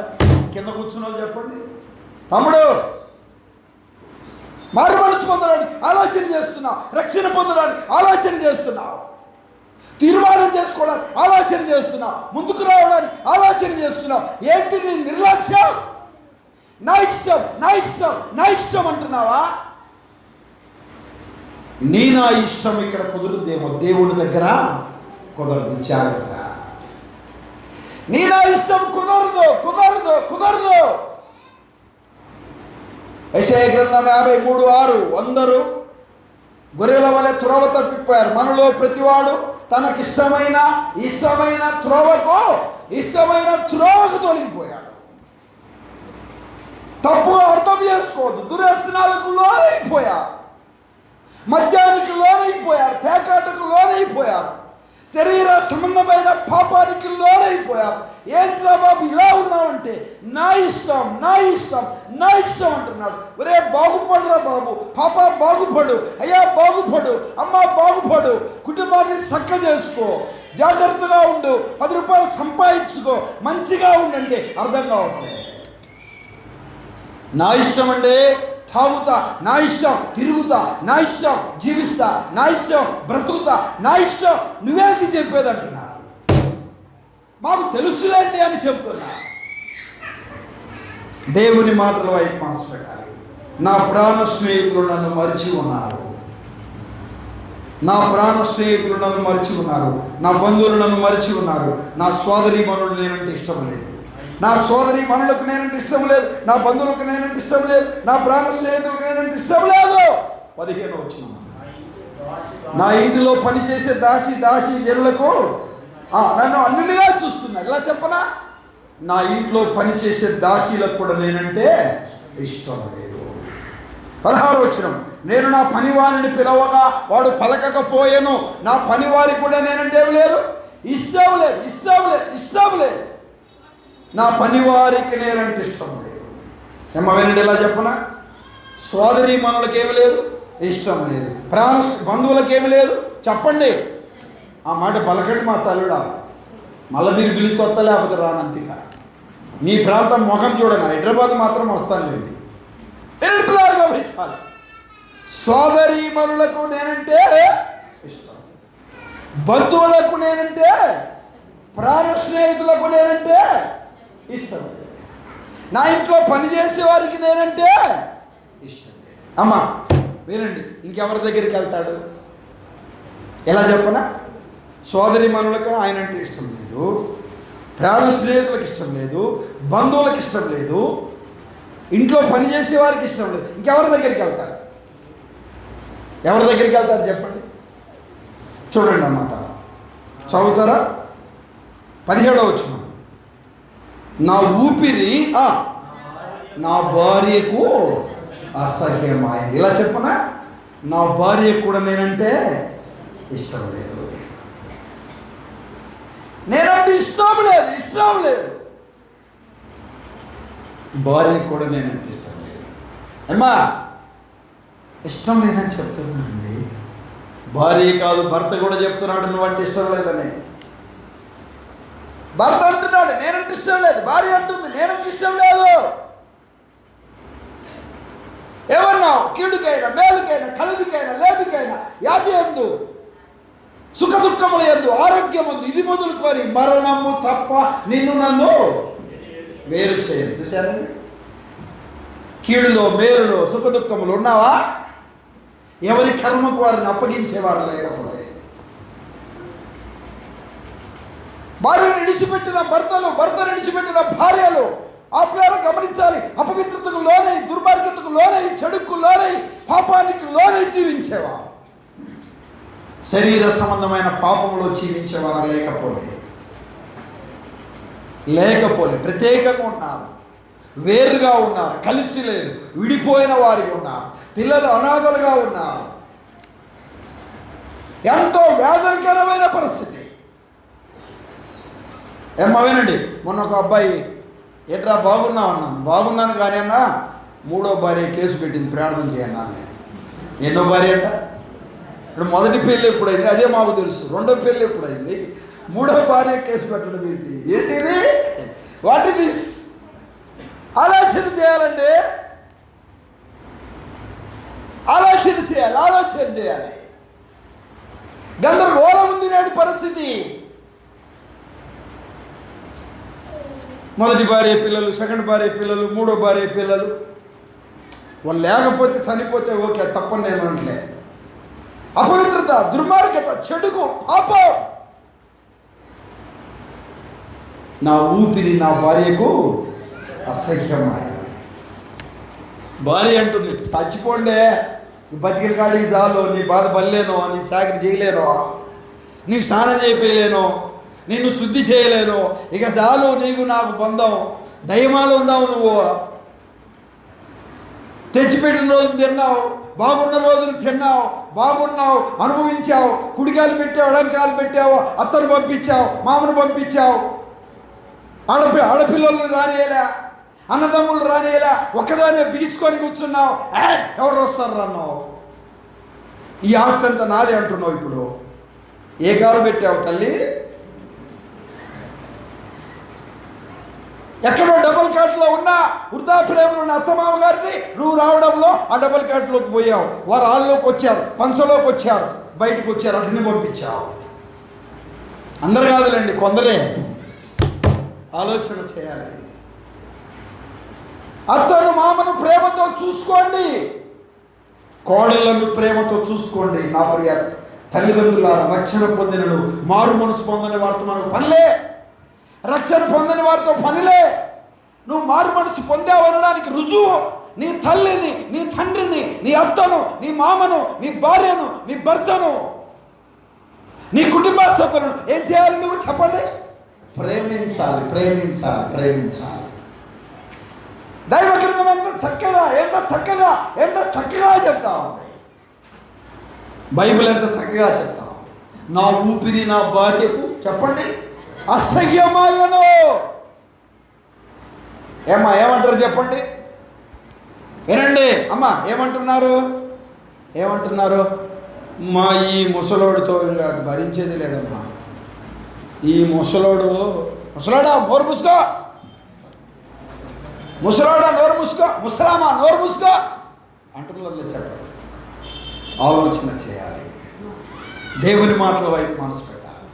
కింద కూర్చున్న వాళ్ళు చెప్పండి. తమ్ముడు, మారు మనసు పొందడానికి ఆలోచన చేస్తున్నావు, రక్షణ పొందడానికి ఆలోచన చేస్తున్నావు, తీర్మానం చేసుకోవడానికి ఆలోచన చేస్తున్నావు, ముందుకు రావడానికి ఆలోచన చేస్తున్నావు. ఏంటి నీ నిర్లక్ష్యం? నా ఇష్టం అంటున్నావా? నా ఇష్టం ఇక్కడ కుదురుద్దేమో, దేవుడి దగ్గర కుదరదు. జాగ్రత్త. నా ఇష్టం కుదరదు. యెషయా గ్రంథం 53:6 అందరూ గొర్రెల వలె త్రోవ తప్పిపోయారు, మనలో ప్రతివాడు తనకిష్టమైన త్రోవకు తొలగిపోయాడు. తప్పుగా అర్థం చేసుకోవద్దు. దుర్వ్యసనాలకు లోనైపోయారు, మద్యానికి లోనైపోయారు, పేకాటకు లోనైపోయారు, శరీర సంబంధమైన పాపానికి లోనైపోయారు. ఏంట్రా బాబు ఇలా ఉన్నావంటే నా ఇష్టం అంటున్నాడు. ఒరే బాగుపడురా బాబు, పాప బాగుపడు, అయ్యా బాగుపడు, అమ్మ బాగుపడు, కుటుంబాన్ని చక్క చేసుకో, జాగ్రత్తగా ఉండు, 10 రూపాయలు సంపాదించుకో, మంచిగా ఉండంటే అర్థం కావట్లేదు. నా ఇష్టం అంటే తాగుతా, నా ఇష్టం తిరుగుతా, నా ఇష్టం జీవిస్తా, నా ఇష్టం బ్రతుకుతా, నా ఇష్టం. నువ్వేంటి చెప్పేది అంటున్నా? మాకు తెలుసులేండి అని చెప్తున్నా. దేవుని మాటల వైపు మనసు పెట్టాలి. నా ప్రాణ స్నేహితులు నన్ను మరిచి ఉన్నారు, నా బంధువులు నన్ను మరిచి ఉన్నారు. నా సోదరీ మనులు నేనంటే ఇష్టం లేదు, నా సోదరి మనులకు నేనంటే ఇష్టం లేదు, నా బంధువులకు నేనంటే ఇష్టం లేదు, నా ప్రాణ స్నేహితులకు నేనంటే ఇష్టం లేదు. 15 వచ్చిన నా ఇంటిలో పనిచేసే దాసి జనులకు నన్ను అన్నులుగా చూస్తున్నారు. ఇలా చెప్పనా? నా ఇంట్లో పనిచేసే దాసీలకు కూడా నేనంటే ఇష్టం లేదు. 16 వచనం, నేను నా పనివారిని పిలవగా వాడు పలకకపోయాను, నా పనివారికి కూడా నేనంటే లేదు, ఇష్టం లేదు. నా పనివారికి నేనంటే ఇష్టం లేదు. వినండి, ఇలా చెప్పనా? సోదరి మనులకేమి లేదు, ఇష్టం లేదు. ప్రాణ బంధువులకేమి లేదు. చెప్పండి, ఆ మాట పలకండి మా తల్లుడా. మళ్ళీ మీరు బిల్లుతొత్త లేకపోతే రానంతిక. మీ ప్రాంతం ముఖం చూడండి, హైదరాబాద్ మాత్రం వస్తానులేండి. గమనించాలి. సోదరి మనులకు నేనంటే ఇష్టం, బంధువులకు నేనంటే, ప్రాణ స్నేహితులకు నేనంటే ఇష్టం. నా ఇంట్లో పని చేసే వారికి నేనంటే ఇష్టం లేదు. అమ్మా వినండి, ఇంకెవరి దగ్గరికి వెళ్తాడు? ఎలా చెప్పనా? సోదరి మనులకు ఆయన అంటే ఇష్టం లేదు, ప్రాణ స్నేహితులకు ఇష్టం లేదు, బంధువులకు ఇష్టం లేదు, ఇంట్లో పని చేసే వారికి ఇష్టం లేదు. ఇంకెవరి దగ్గరికి వెళ్తాడు? ఎవరి దగ్గరికి వెళ్తాడు చెప్పండి? చూడండి అన్నమాట, చదువుతారా? 17వ వచనం. నా ఊపిరి నా భార్యకు అసహ్యమైంది. ఇలా చెప్పనా? నా భార్యకు కూడా నేనంటే ఇష్టం లేదు, నేనంటే ఇష్టం లేదు. భార్యకు కూడా నేనంటే ఇష్టం లేదు. అమ్మా ఇష్టం లేదని చెప్తున్నానండి. భార్య కాదు, భర్త కూడా చెప్తున్నాడు నువ్వంటే ఇష్టం లేదని. భర్త అంటున్నాడు నేనంటే ఇష్టం లేదు, భార్య అంటుంది నేనంటే ఇష్టం లేదు. ఏమన్నావు? కీడుకైనా మేలుకైనా కలుపుకైనా లేపికైనా యాది ఎందు సుఖ దుఃఖముల యందు ఆరోగ్యం ఉంది, ఇది మొదలుకొని మరణము తప్ప నిన్ను నన్ను వేరు చేయను. చూశారండి? కీడులో మేలులో సుఖ దుఃఖములు ఉన్నావా? ఎవరి కర్మకు వారిని అప్పగించేవారు లేకపోతే, భార్యను విడిచిపెట్టిన భర్తలు, భర్తను విడిచిపెట్టిన భార్యలు ఆ పిల్లలు గమనించాలి. అపవిత్రతకు లోనై, దుర్మార్గతకు లోనై, చెడుకు లోనై, పాపానికి లోనై జీవించేవారు, శరీర సంబంధమైన పాపంలో జీవించేవారు లేకపోలే ప్రత్యేకంగా ఉన్నారు, వేరుగా ఉన్నారు, కలిసి లేరు, విడిపోయిన వారికి ఉన్నారు, పిల్లలు అనాథలుగా ఉన్నారు. ఎంతో వేదనకరమైన పరిస్థితి. వినండి, మొన్న ఒక అబ్బాయి ఎట్లా బాగున్నావు అన్నాను. బాగున్నాను కానీ అన్నా 3వ భార్య కేసు పెట్టింది, ప్రార్థన చేయన్నా. ఎన్నో భార్య అంట? ఇప్పుడు మొదటి పెళ్ళి ఎప్పుడైంది అదే మాకు తెలుసు, 2వ పెళ్ళి ఎప్పుడైంది, 3వ భార్య కేసు పెట్టడం ఏంటిది? What is this? ఆలోచన చేయాలండి, ఆలోచన చేయాలి. గందరగోళం ఉంది నేటి పరిస్థితి. మొదటి భార్య పిల్లలు, సెకండ్ భార్య పిల్లలు, 3వ భార్య పిల్లలు. వాళ్ళు లేకపోతే చనిపోతే ఓకే, తప్పని నేను అనట్లే. అపవిత్రత, దుర్మార్గత, చెడుకు, పాపం. నా ఊపిరి నా భార్యకు అసహ్యమై. భార్య అంటుంది చచ్చిపోండే, నీ బతికిన కాడికి చాలు, నీ బాధ పడలేను, నీ సాకిరి చేయలేను, నీకు స్నానం చేయలేను, నిన్ను శుద్ధి చేయలేను, ఇక చాలు నీకు నాకు బంధం, దయమాలు ఉందావు, నువ్వు తెచ్చిపెట్టిన రోజులు తిన్నావు, బాగున్న రోజులు తిన్నావు, బాగున్నావు, అనుభవించావు, కుడికాలు పెట్టావు, ఎడంకాలు పెట్టావు, అత్తను పంపించావు, మామను పంపించావు, ఆడపిల్లలను రానియలే, అన్నదమ్ములు రానియలే, ఒక్కదానే బిగుసుకొని కూర్చున్నావు. ఎవరు వస్తారు అన్నావు. ఈ ఆస్తి అంతా నాదే అంటున్నావు. ఇప్పుడు ఏ కాలు పెట్టావు తల్లి? ఎక్కడో డబుల్ కార్ట్లో ఉన్న వృద్ధాప్రేమలో ఉన్న అత్తమామ గారిని నువ్వు రావడంలో ఆ డబుల్ కార్ట్లోకి పోయావు. వారు హాల్లోకి వచ్చారు, పంచలోకి వచ్చారు, బయటకు వచ్చారు, అతన్ని పంపించావు. అందరు కాదులేండి, కొందరే. ఆలోచన చేయాలి. అత్తను మామను ప్రేమతో చూసుకోండి, కోడళ్లను ప్రేమతో చూసుకోండి. నా ప్రియ తల్లిదండ్రుల రక్షణ పొందినను మారు మనసు పొందని వారితో మనకు పనిలే, రక్షణ పొందని వారితో పనిలే. నువ్వు మారు మనసు పొందావనడానికి రుజువు నీ తల్లిని, నీ తండ్రిని, నీ అత్తను, నీ మామను, నీ భార్యను, నీ భర్తను, నీ కుటుంబ సభ్యులను ఏం చేయాలి? నువ్వు చెప్పండి. ప్రేమించాలి. దైవ గ్రంథం ఎంత చక్కగా చెప్తా ఉంది. బైబిల్ ఎంత చక్కగా చెప్తా ఉంది. నా ఊపిరి నా భార్యకు చెప్పండి అసహ్యమాయను. ఏమంటారు చెప్పండి? వినండి అమ్మా, ఏమంటున్నారు? మా ఈ ముసలోడితో ఇంకా భరించేది లేదమ్మా. ఈ ముసలాడా నోరు మూసుకో, ముసలామా నోరు మూసుకో అంటున్నారు. చెప్పండి. ఆలోచన చేయాలి, దేవుని మాటల వైపు మనసు పెట్టాలి.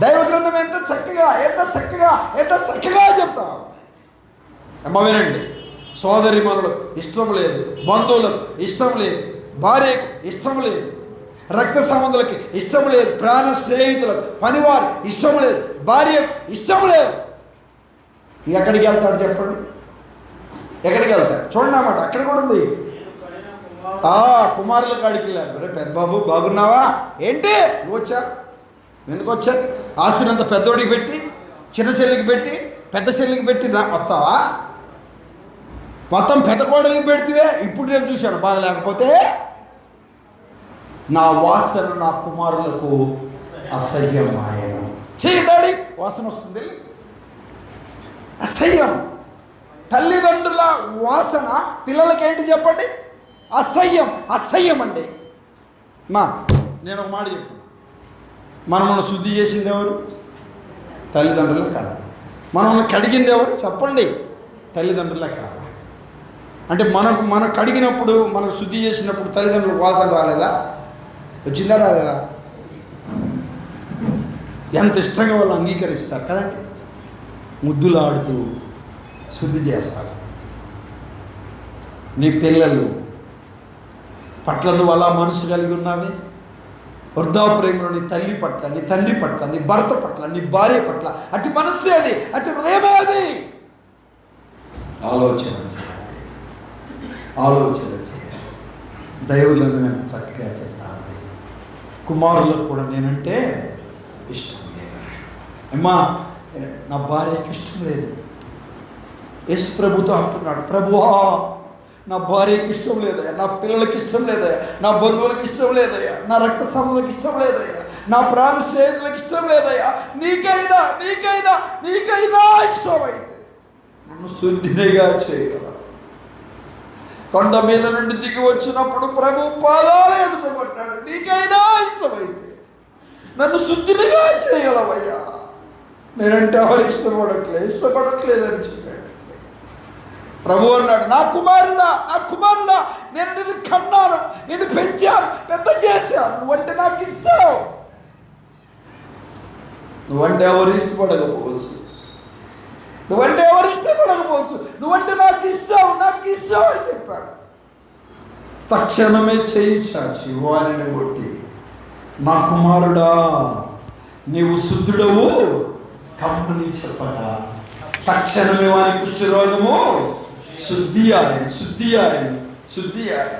దైవ గ్రంథం ఎంత చక్కగా చెప్తా. అమ్మ వినండి, సోదరిమణులకు ఇష్టం లేదు, బంధువులకు ఇష్టం లేదు, భార్యకు ఇష్టం లేదు, రక్త సంబంధులకి ఇష్టం లేదు, ప్రాణ స్నేహితులకు, పనివారు ఇష్టం లేదు, భార్యకు ఇష్టం లేదు. ఎక్కడికి వెళ్తాడు చెప్పండి? ఎక్కడికి వెళ్తాడు? చూడండి అన్నమాట, అక్కడ కూడా ఉంది. కుమారుల కాడికి వెళ్ళాడు. అరే పెద్ద బాబు బాగున్నావా? ఏంటి నువ్వు వచ్చా? ఎందుకు వచ్చా? ఆస్తినంత పెద్దోడికి పెట్టి, చిన్న చెల్లికి పెట్టి, పెద్ద చెల్లికి పెట్టి వస్తావా? మొత్తం పెద్ద కోడలికి పెడితే ఇప్పుడు నేను చూశాను బాగా. లేకపోతే నా వాసన నా కుమారులకు అసహ్యమాయన. చెయ్యి డాడీ, వాసన వస్తుంది. అసహ్యం. తల్లిదండ్రుల వాసన పిల్లలకి ఏంటి చెప్పండి? అసహ్యం. అసహ్యం అండి. నేను ఒక మాట చెప్తున్నా, మనల్ని శుద్ధి చేసింది ఎవరు? తల్లిదండ్రులే కాదా? మనల్ని కడిగింది ఎవరు చెప్పండి? తల్లిదండ్రులే కాదా? అంటే మనకు కడిగినప్పుడు, మనకు శుద్ధి చేసినప్పుడు తల్లిదండ్రులకు వాసన రాలేదా? వచ్చిందా రాలేదా? ఎంత ఇష్టంగా వాళ్ళు అంగీకరిస్తారు కదండి. ముద్దులాడుతూ శుద్ధి చేస్తారు. నీ పిల్లలు పట్ల నువ్వు అలా మనసు కలిగి ఉన్నావే. వృద్ధాప్రేమలో నీ తల్లి పట్ల, నీ తండ్రి పట్ల, నీ భర్త పట్ల, నీ భార్య పట్ల అటు మనస్సే అది, అటు హృదయమే అది. ఆలోచన చేయాలి, ఆలోచన చేయాలి. దైవ గ్రంథమైన చక్కగా చెప్తాను, కుమారులకు కూడా నేనంటే ఇష్టం లేదు. అమ్మా నా భార్యకి ఇష్టం లేదు. యేసు ప్రభుతో అంటున్నాడు, ప్రభువా నా భార్యకి ఇష్టం లేదయ్యా, నా పిల్లలకి ఇష్టం లేదయ్యా, నా బంధువులకి ఇష్టం లేదయ్యా, నా రక్త సంబంధులకు ఇష్టం లేదయ్యా, నా ప్రాణ స్నేహితులకు ఇష్టం లేదయ్యా. నీకైనా నీకైనా నీకైనా ఇష్టమైతే నన్ను శుద్ధినిగా చేయగలవు. కొండ మీద నుండి దిగి వచ్చినప్పుడు ప్రభు పాదాలు ఎదుటపడ్డాడు. నీకైనా ఇష్టమైతే నన్ను శుద్ధినిగా చేయగలవయ్యా. నేనంటే ఎవరు ఇష్టపడట్లేదని చెప్పాడు. ప్రభు అన్నాడు, నా కుమారుడా, నా కుమారుడా, నేను నిన్ను కన్నాను, నిన్ను పెంచాను, పెద్ద చేశాను. నువ్వంటే నాకు ఇష్టం. నువ్వంటే ఎవరు ఇష్టపడకపోవచ్చు, నువ్వంటే ఎవరు ఇష్టపడకపోవచ్చు, నువ్వంటే నాకు ఇష్టం, నాకు ఇష్టం అని చెప్పాడు. తక్షణమే చేయి చాచి వారిని కొట్టి, నా కుమారుడా నీవు శుద్ధుడవు కమ్మని చెప్పగా తక్షణమే వారి కుష్ఠరోగము శుద్ధి ఆయన, శుద్ధి ఆయన, శుద్ధి ఆయన.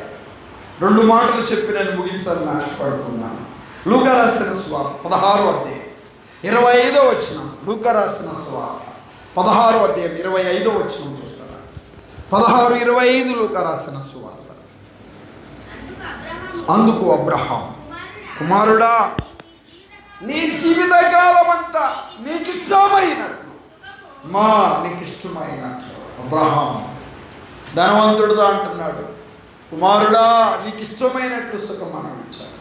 2 మాటలు చెప్పి నేను ముగించాలని ఆశపడుతున్నాను. లూకా రాసిన సువార్త 16వ అధ్యాయం 25వ వచనం. లూకా రాసిన సువార్త 16వ అధ్యాయం 25వ వచనం చూస్తారా? 16:25 లూకా రాసిన సువార్త. అందుకు అబ్రహాం, కుమారుడా నీ జీవితకాలం అంతా నీకు ఇష్టమైనట్లు నీకు ఇష్టమైనట్లు. అబ్రహాం ధనవంతుడితో అంటున్నాడు, కుమారుడా నీకు ఇష్టమైనట్లు సుఖం అనుభవించాడు.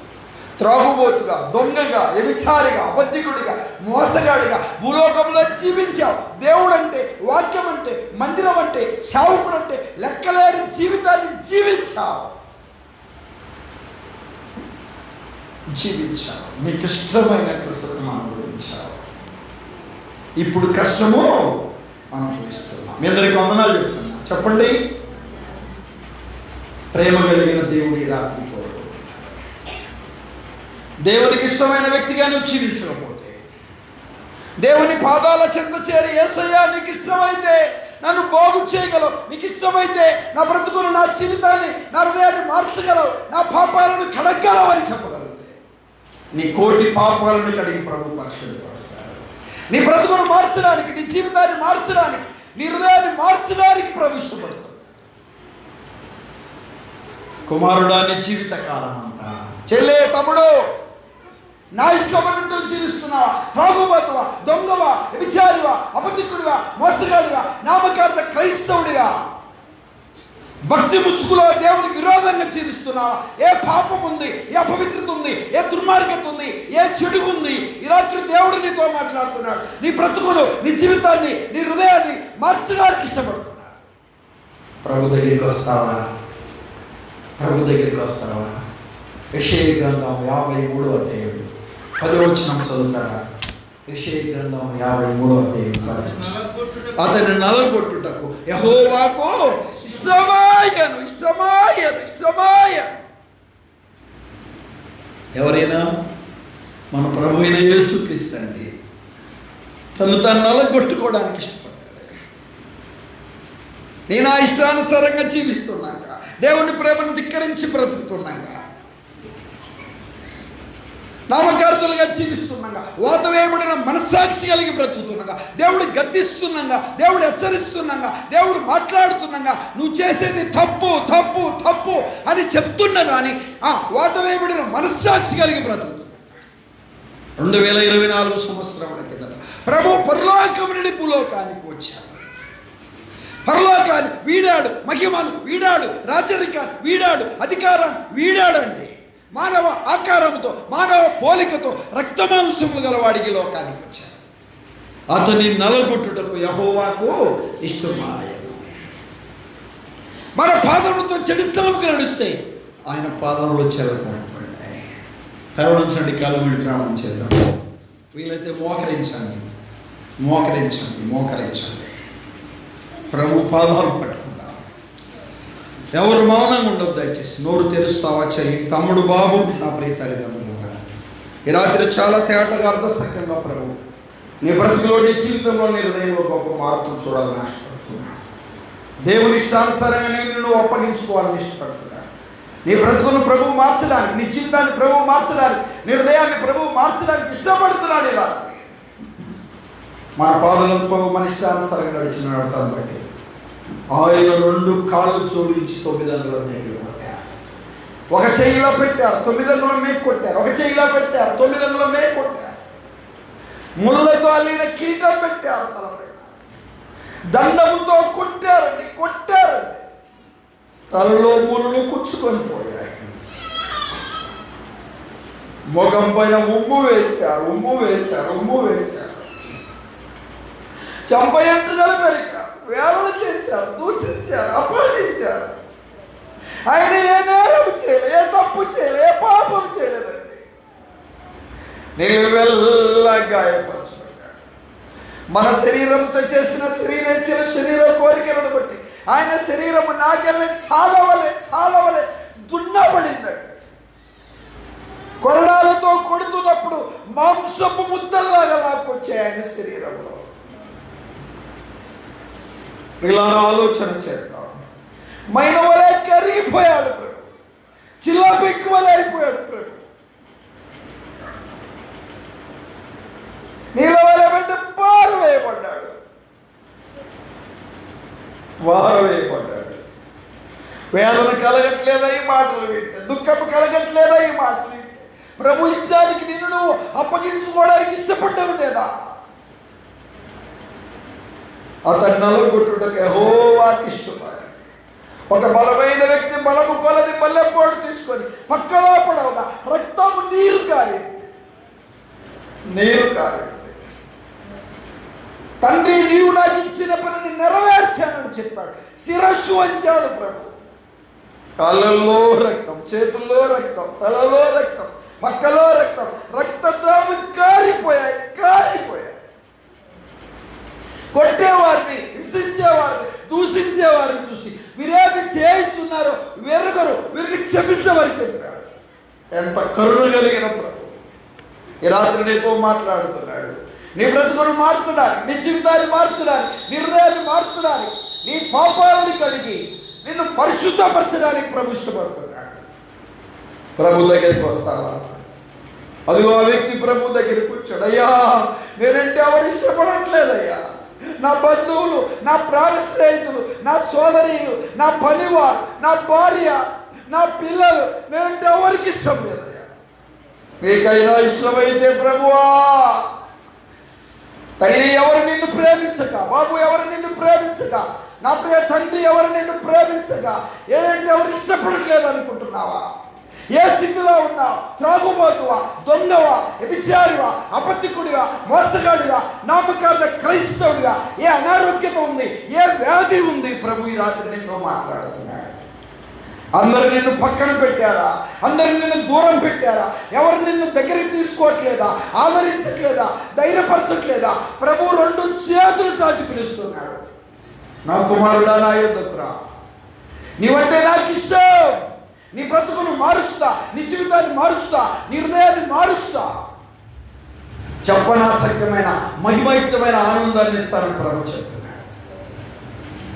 త్రాగుబోతుగా, దొంగగా, వ్యభిచారిగా, అబద్ధికుడిగా, మోసగాడిగా భూలోకంలో జీవించావు. దేవుడు అంటే, వాక్యం అంటే, మందిరం అంటే, సేవకుడు అంటే లెక్కలేని జీవితాన్ని జీవించావు. నీకు ఇష్టమైనట్లు సుఖం అనుభవించావు. ఇప్పుడు కష్టము అనుభవిస్తున్నాం. మీ అందరికీ వందనాలు చెప్తున్నా. చెప్పండి, ప్రేమ కలిగిన దేవుడి రాత్రి కోరు. దేవునికి ఇష్టమైన వ్యక్తిగా నువ్వు జీవించకపోతే, దేవుని పాదాల చెంత చేరి యేసయ్యా నీకు ఇష్టమైతే నన్ను బాగు చేయగలవు, నీకు ఇష్టమైతే నా బ్రతుకును, నా జీవితాన్ని, నా హృదయాన్ని మార్చగలవు, నా పాపాలను కడగలవు అని చెప్పగలిగితే నీ కోటి పాపాలను కడిగి ప్రభు పరిశుద్ధపరుస్తాడు. నీ బ్రతుకును మార్చడానికి, నీ జీవితాన్ని మార్చడానికి, నీ హృదయాన్ని మార్చడానికి ప్రభు ఇష్టపడతాడు. కుమారుడా నీ జీవిత కాలం అంతా, చెల్లే తమ్ముడు నా ఇష్టపడినట్టు జీవిస్తున్నావా? త్రాగుబోతువా, దొంగవా, వ్యభిచారివా, అబద్ధికుడివా, మోసగాడివా, నామకార్థ క్రైస్తవుడివా, భక్తి ముసుగులో దేవునికి విరోధంగా జీవిస్తున్నావా? ఏ పాపం ఉంది, ఏ అపవిత్రత ఉంది, ఏ దుర్మార్గత ఉంది, ఏ చెడు ఉంది? ఈ రాత్రి దేవుడు నీతో మాట్లాడుతున్నాడు. నీ బ్రతుకును, నీ జీవితాన్ని, నీ హృదయాన్ని మార్చడానికి ఇష్టపడుతున్నాడు. ప్రభు దగ్గరికి వస్తావా? ప్రభు దగ్గరికి వస్తావా? యెషయా గ్రంథం 53వ అధ్యాయం 10వ వచనం చదువుతారా? యెషయా గ్రంథం 53వ అధ్యాయం 10. అతని నలగొట్టుటకు యెహోవాకు ఇష్టమాయను. ఎవరైనా మన ప్రభు అయిన యేసుక్రీస్తు అండి తను నలగొట్టుకోవడానికి ఇష్టపడతాడు. నేను ఆ ఇష్టానుసారంగా జీవిస్తున్నాక, దేవుని ప్రేమను ధిక్కరించి బ్రతుకుతున్నాగా, నామకార్థులుగా జీవిస్తున్నాగా, వాత వేయబడిన మనస్సాక్షి కలిగి బ్రతుకుతున్నాగా, దేవుడు గద్దిస్తున్నాగా, దేవుడు హెచ్చరిస్తున్నాగా, దేవుడు మాట్లాడుతున్నాగా, నువ్వు చేసేది తప్పు తప్పు తప్పు అని చెప్తున్నా కానీ వాత వేయబడిన మనస్సాక్షి కలిగి బ్రతుకుతున్నా. 2024 సంవత్సరాల కిందట ప్రభు పరలోకం నుండి భూలోకానికి వచ్చాడు. పరలోకాన్ని వీడాడు, మహిమను వీడాడు, రాజరికాన్ని వీడాడు, అధికారాన్ని వీడాడండి. మానవ ఆకారంతో, మానవ పోలికతో, రక్తమాంసములు గల వాడికి లోకానికి వచ్చాడు. అతని నలగొట్టుటకు యెహోవాకు ఇష్టమాయను. మన పాదములతో చెడిస్తముకు నడుస్తే ఆయన పాదంలో చెరగొట్టబడ్డాయి. కరుణించండి, కాలమడి ప్రాణం చేద్దాం. వీలైతే మోకరించండి. ప్రభు పాదాలు పట్టుకుందాం. ఎవరు మౌనంగా ఉండొద్దు దయచేసి. నోరు తెరుస్తావా చెయ్యి. తమ్ముడు, బాబు, నా ప్రియ తల్లిదండ్రులుగా ఈ రాత్రి చాలా తేటగా అర్థసక్యంగా ప్రభు నీ బ్రతుకులో, నీ జీవితంలో, నీ హృదయంలో గొప్ప మార్పులు చూడాలని ఆశపడుతున్నా. దేవుని ఇష్టానుసారంగా నిన్ను అప్పగించుకోవాలని ఇష్టపడుతున్నా. నీ బ్రతుకును ప్రభువు మార్చడానికి, నీ జీవితాన్ని ప్రభువు మార్చడానికి, నీ హృదయాన్ని ప్రభువు మార్చడానికి ఇష్టపడుతున్నాడు. ఇలా మన పాదలను ప్రభు మన ఇష్టానుసారంగా నడిచిన నడతాను బట్టి ఆయన 2 కాళ్ళు జోడించి 9 అంగుళం మేకులు కొట్టారు. ఒక చెయ్యిలో పెట్టారు, 9 అంగుళం మేకు కొట్టారు. ఒక చెయ్యిలో పెట్టారు, 9 అంగుళం మేకు కొట్టారు. ముళ్ళతో అల్లిన కిరీటం పెట్టారు తలపైన. దండముతో కొట్టారండి. తలలో ముళ్ళు కుచ్చుకొని పోయాయి. ముఖం పైన ఉమ్ము వేశారు. చంప ఎంట్రుకలు పెరిగారు. వేలలు చేశారు, దూషించారు, అపహరించారు. ఆయన ఏ నేరం చేయలేదు, ఏ తప్పు చేయలేదు, ఏ పాపం చేయలేదండి. నిలువెల్లా గాయపరచబడ్డాడు. మన శరీరంతో చేసిన శరీర కోరికలను బట్టి ఆయన శరీరము నాకెళ్ళి చాలా వలె దున్నబడిందండి. కొరడాలతో కొడుతున్నప్పుడు మాంసపు ముద్దల్లాగా లాక్కొచ్చాయి ఆయన శరీరంలో. ఇలా ఆలోచన చేద్దాం. మైన వలె కరిగిపోయాడు ప్రభు. చిల్లబెక్కు వలె అయిపోయాడు ప్రభు. నీళ్ళ వలె పెట్టి పారవేయబడ్డాడు. వేదన కలగట్లేదా ఈ మాటలు వింటే? దుఃఖం కలగట్లేదా ఈ మాటలు వింటే? ప్రభు ఇష్టానికి నిన్ను నువ్వు అప్పగించుకోవడానికి ఇష్టపడ్డావు లేదా? అతను నలగొట్టుటకు యెహోవాకి ఇష్టమాయెను. ఒక బలమైన వ్యక్తి బలము కొలది బల్లెపోటు తీసుకొని పక్కలో పడవగా రక్తము నీరు కారింది. తండ్రి, నీవు నాకు ఇచ్చిన పనిని నెరవేర్చానని చెప్పాడు. శిరస్సు వంచాడు ప్రభు. కాళ్ళల్లో రక్తం, చేతుల్లో రక్తం, తలలో రక్తం, పక్కలో రక్తం, రక్తధాము కారిపోయాయి. కొట్టేవారిని, హింసించేవారిని, దూషించేవారిని చూసి వీరేమి చేయించున్నారో వెరగరు, వీరిని క్షమించమని చెప్పాడు. ఎంత కరుణ కలిగిన ప్రభు ఈ రాత్రి నీతో మాట్లాడుతున్నాడు. నీ బ్రతుకును మార్చడానికి, నీ జీవితాన్ని మార్చడానికి, నీ హృదయాన్ని మార్చడానికి, నీ పాపాలను కడిగి నిన్ను పరిశుద్ధపరచడానికి ప్రభు ఇష్టపడుతున్నాడు. ప్రభు దగ్గరికి వస్తావా? అదిగో ఆ వ్యక్తి ప్రభు దగ్గరికి వచ్చాడు. అయ్యా, నేనంటే ఎవరు ఇష్టపడట్లేదయ్యా. నా బంధువులు, నా ప్రాణ స్నేహితులు, నా సోదరీలు, నా పనివారు, నా భార్య, నా పిల్లలు, నేనంటే ఎవరికి ఇష్టం లేదయ్యా. మీకైనా ఇష్టమైతే ప్రభువా, తల్లి ఎవరు నిన్ను ప్రేమించక, బాబు ఎవరు నిన్ను ప్రేమించక, నా ప్రియ తండ్రి ఎవరు నిన్ను ప్రేమించక, ఏంటంటే ఎవరు ఇష్టపడట్లేదు అనుకుంటున్నావా? ఏ స్థితిలో ఉన్నావు? త్రాగుబోతువా, దొంగవా, వ్యభిచారివా, అబద్ధికుడివా, మోసగాడివా, నామకార్థ క్రైస్తవుడివా? ఏ అనారోగ్యత ఉంది, ఏ వ్యాధి ఉంది? ప్రభు ఈ రాత్రి నీతో మాట్లాడుతున్నాడు. అందరూ నిన్ను పక్కన పెట్టారా? అందరూ నిన్ను దూరం పెట్టారా? ఎవరు నిన్ను దగ్గరికి తీసుకోవట్లేదా? ఆదరించట్లేదా? ధైర్యపరచట్లేదా? ప్రభు 2 చేతులు చాచి పిలుస్తున్నాడు, నా కుమారుడా, నా యొద్దకు రా. నీవంటే నాకు ఇష్టం. నీ బ్రతుకును మారుస్తా, నీ జీవితాన్ని మారుస్తా, నీ హృదయాన్ని మారుస్తా. చెప్పనాసక్యమైన మహిమయుక్తమైన ఆనందాన్ని ఇస్తానని ప్రభు చెప్తున్నాడు.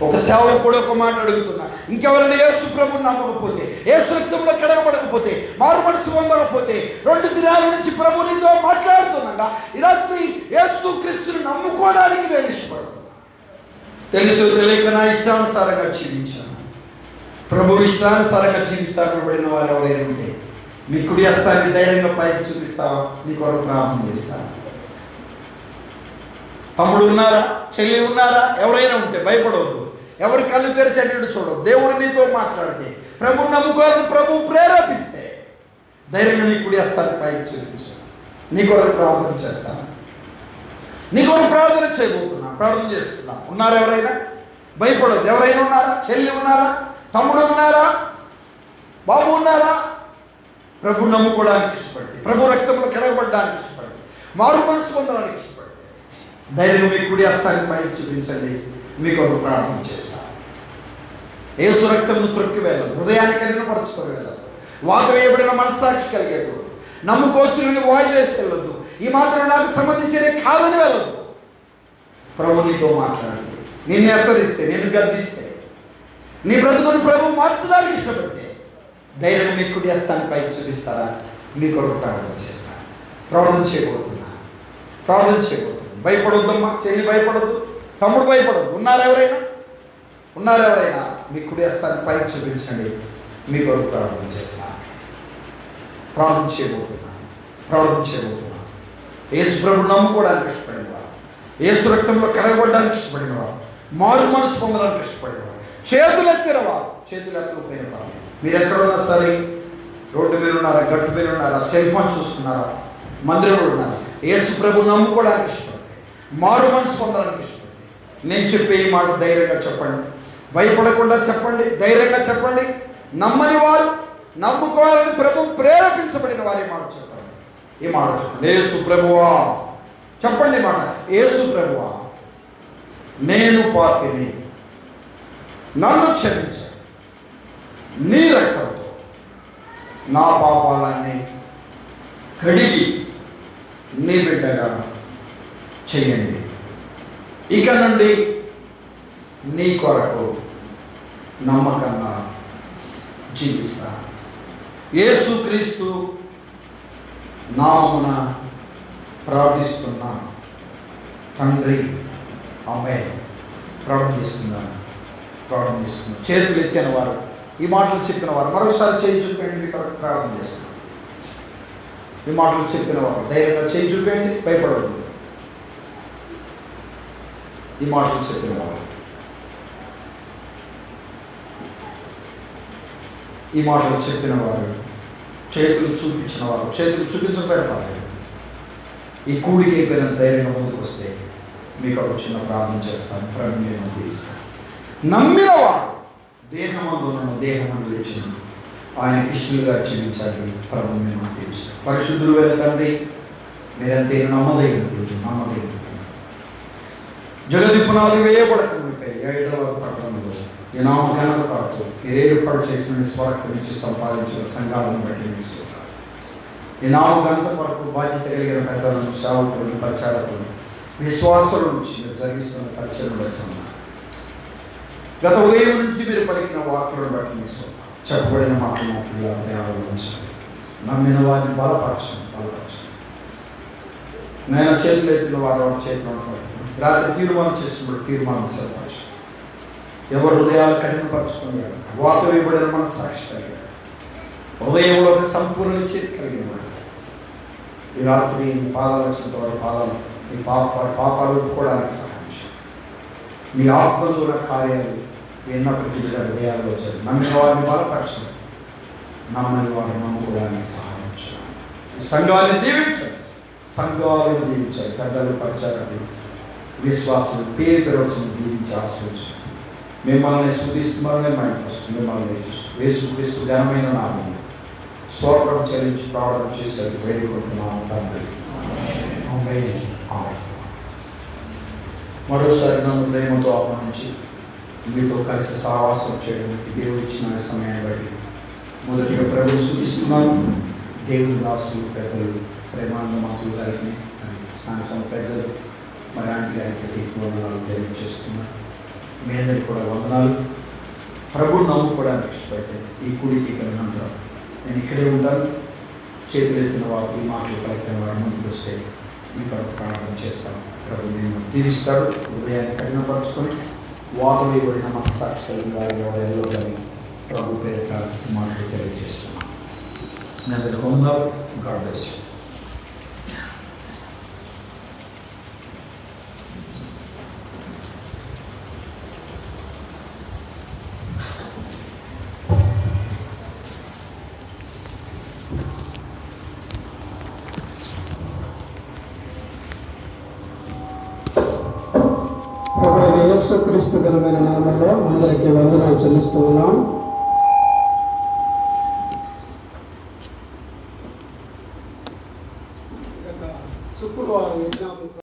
ఒక సేవకుడు ఒక మాట అడుగుతున్నా, ఇంకెవరైనా యేసు ప్రభుని నమ్మకపోతే, యేసు రక్తంలో కడగబడకపోతే, మారు మనసు పొందకపోతే, 2 దినాల నుంచి ప్రభు నీతో మాట్లాడుతున్నాగా ఈ రాత్రి యేసు క్రీస్తుని నమ్ముకోవడానికి నేను ఇష్టపడుతున్నా. తెలుసు తెలియక నా ఇష్టానుసారంగా జీవించాను. ప్రభు ఇష్టానుసారంగా జీవిస్తానబడిన వారు ఎవరైనా ఉంటే మీ కుడి హస్తాన్ని ధైర్యంగా పైకి చూపిస్తావా? మీ కొరకు ప్రార్థన చేస్తాను. తమ్ముడు ఉన్నారా? చెల్లి ఉన్నారా? ఎవరైనా ఉంటే భయపడవద్దు. ఎవరు కళ్ళు తెరిచి అటు చూడవద్దు. దేవుడు నీతో మాట్లాడితే, ప్రభు నమ్ముకోవాలని ప్రభు ప్రేరేపిస్తే ధైర్యంగా నీ కుడి హస్తాన్ని పైకి చూపించు. నీ కొరకు ప్రార్థన చేస్తాను. నీ కొరకు ప్రార్థన చేయబోతున్నా. ప్రార్థన చేసుకున్నా. ఉన్నారా ఎవరైనా? భయపడవద్దు. ఎవరైనా ఉన్నారా? చెల్లి ఉన్నారా? తమ్ముడు ఉన్నారా? బాబు ఉన్నారా? ప్రభు నమ్ముకోవడానికి ఇష్టపడితే, ప్రభు రక్తంలో కడగబడడానికి ఇష్టపడితే, మారు మనసు పొందడానికి ఇష్టపడితే ధైర్యం మీ కుడి హస్తాన్ని పైకి చూపించండి. మీకు ఒక ప్రార్థన చేస్తాను. యేసు రక్తంను త్రొక్కి వెళ్ళదు, హృదయాన్ని కఠినపరచుకొని వెళ్ళదు, వాత వేయబడిన మనస్సాక్షి కలిగేదు, నమ్ముకోవచ్చుని వాయిదేసి వెళ్ళొద్దు, ఈ మాత్రం నాకు సంబంధించినదే కాదని వెళ్ళొద్దు. ప్రభు నీతో మాట్లాడి నిన్ను హెచ్చరిస్తే, నిన్ను గద్దిస్తే, నీ బ్రతుకుని ప్రభు మార్చడానికి ఇష్టపడితే ధైర్యం మీ కుడి హస్తాన్ని పైకి చూపిస్తారా? మీ కొరకు ప్రార్థన చేస్తాను. ప్రార్థన చేయబోతున్నా. భయపడొద్దమ్మా, చెల్లి భయపడొద్దు, తమ్ముడు భయపడొద్దు. ఉన్నారా ఎవరైనా? మీ కుడి హస్తాన్ని పైకి చూపించండి. మీ కొరకు ప్రార్థన చేస్తాను. ప్రార్థన చేయబోతున్నా. యేసు ప్రభు నమ్ముకోవడానికి ఇష్టపడిన వారు, యేసు రక్తంలో కడగబడడానికి ఇష్టపడిన వారు, మారు మనసు పొందడానికి ఇష్టపడిన వారు, చేతులు ఎత్తిన వారు, చేతులు ఎత్తకపోయిన వారు, మీరు ఎక్కడున్నా సరే, రోడ్డు మీద ఉన్నారా, గట్టు మీద ఉన్నారా, సెల్ ఫోన్ చూస్తున్నారా, మందిరంలో ఉన్నారా, యేసు ప్రభు నమ్ముకోవడానికి ఇష్టపడితే, మారు మనసు పొందడానికి ఇష్టపడితే నేను చెప్పే ఈ మాట ధైర్యంగా చెప్పండి. భయపడకుండా చెప్పండి, ధైర్యంగా చెప్పండి. నమ్మని వారు, నమ్ముకోవాలని ప్రభు ప్రేరేపించబడిన వారు ఈ మాట చెప్పండి. యేసు ప్రభువా, చెప్పండి మాట. యేసు ప్రభువా, నేను పాపిని, నన్ను క్షమించండి. నీ రక్తంతో నా పాపాలన్నీ కడిగి నీ బిడ్డగా చేయండి. ఇక నుండి నీ కొరకు నమ్మకంగా జీవిస్తా. యేసుక్రీస్తు నామమున ప్రార్థిస్తున్నా తండ్రి, ఆమేన్. ప్రార్థన చేసుకుందాం. చేతులు ఎత్తిన వారు, ఈ మాటలు చెప్పిన వారు మరొకసారి చేయి చూపండి. మీ కొరకు ప్రార్థన చేస్తున్నాం. ఈ మాటలు చెప్పిన వారు ధైర్యంగా చేయి చూపండి, భయపడవద్దు. ఈ మాటలు చెప్పిన వారు, చేతులు చూపించిన వారు, చేతులు చూపించకపోయిన పర్లేదు, ఈ కూడికి అయిపోయిన ధైర్యంగా ముందుకు వస్తే మీకు ఒక చిన్న ప్రార్థన చేస్తాను. ప్రభుని తీస్తాను. నమ్మినవాడు దేహమందు లేచిన ఆయనకి ఇష్టలుగా జీవించాలి. ప్రభుని మేము తీరుస్తాం. పరిశుద్ధులు వేరే తండ్రి, మీరంతే నమ్మదైన జగది పునాది వేయబడక మీపై హైదరాబాద్ పట్టణంలో ఈ నామఘనత కొరకు మీరు ఏర్పాటు చేసిన స్వరక్త నుంచి సంపాదించిన సంఘాలను బట్టి తీసుకుంటారు. ఈ నామఘనత కొరకు బాధ్యత కలిగిన పెద్దలను, సేవకులను, ప్రచారకులను, విశ్వాసుల నుంచి మీరు జరిగిస్తున్న పరిచయం పెడుతున్నారు. గత ఉదయం నుంచి మీరు పలికిన వార్తలను బట్టి తీసుకుంటారు. చెప్పబడిన మాటలు ఉంచాలి. నమ్మిన వారిని బలపరచండి. నేను చేతులు ఎత్తిన వారు చేతులు రాత్రి తీర్మానం చేసినప్పుడు తీర్మానం సరిపరచండి. ఎవరు హృదయాలు కఠినపరచుకున్నారు, వాత వేయబడిన మనస్సాక్షి కలిగారు, హృదయంలో ఒక సంపూర్ణ చేతి కలిగిన వారు ఈ రాత్రి మీ పాదాల చెంత వారి పాదాలు మీ పాపాలు ఒప్పుకోవడానికి సహాయం చేయండి. మీ ఆత్మలో కార్యాలు ఎన్న ప్రతి హృదయాల్లో వచ్చారు. నమ్మిన వారిని బలపరచండి, నమ్మని వారిని నమ్ముకోవడానికి సహాయం చేయాలి. ఈ సంఘాలను దీవించండి. పెద్దలు, పరిచారకులు, విశ్వాసులు, పేరు పెరవలసిన దీవించి ఆశ్రయించండి. మిమ్మల్ని స్తుతిస్తున్నారనే మైండ్ వస్తుంది. మిమ్మల్ని యేసుక్రీస్తు ఘనమైన నామం స్తోత్రం చెల్లించి ప్రార్థన చేశారు. వేడుకుంటున్నాము తండ్రి. ఆమేన్. ఆమేన్. మరోసారి నన్ను ప్రేమతో ఆహ్వానించి మీతో కలిసి సహవాసం చేయడానికి దేవుడు ఇచ్చిన సమయాన్ని బట్టి మొదటిగా ప్రభువు స్తుతిస్తున్నాను. దేవుని దాసులు పెద్దలు ప్రేమానంద మాతులు గారికి, స్థానిక సంఘ పెద్దలు మరి ఆంటీ గారికి వందనాలు తెలియజేస్తున్నాను. మీ అందరికీ కూడా వందనాలు. ప్రభువుని నమ్ముకోవడానికి ఇష్టపడితే ఈ కూడికి కలిగినంత నేను ఇక్కడే ఉంటాను. చేతులు ఎత్తిన వారు, ఈ మాటలు కలిగిన వారు ముందుకు వస్తే మీ కొరకు ప్రార్థన చేస్తాను. ప్రభు నేను తీరుస్తాడు. హృదయాన్ని కఠినపరుచుకొని వారు వేయబడిన మనస్సాక్షి కలిగిన వారు ఎవరెల్లో కానీ ప్రభు పేరిట మాటలు తెలియజేస్తున్నాను. మీ అందరికీ వందనాలు. God bless you. యేసుక్రీస్తు ఘనమైన నామములో అందరికీ వందనాలు చెల్లిస్తూ ఉన్నాం. శుక్రవారం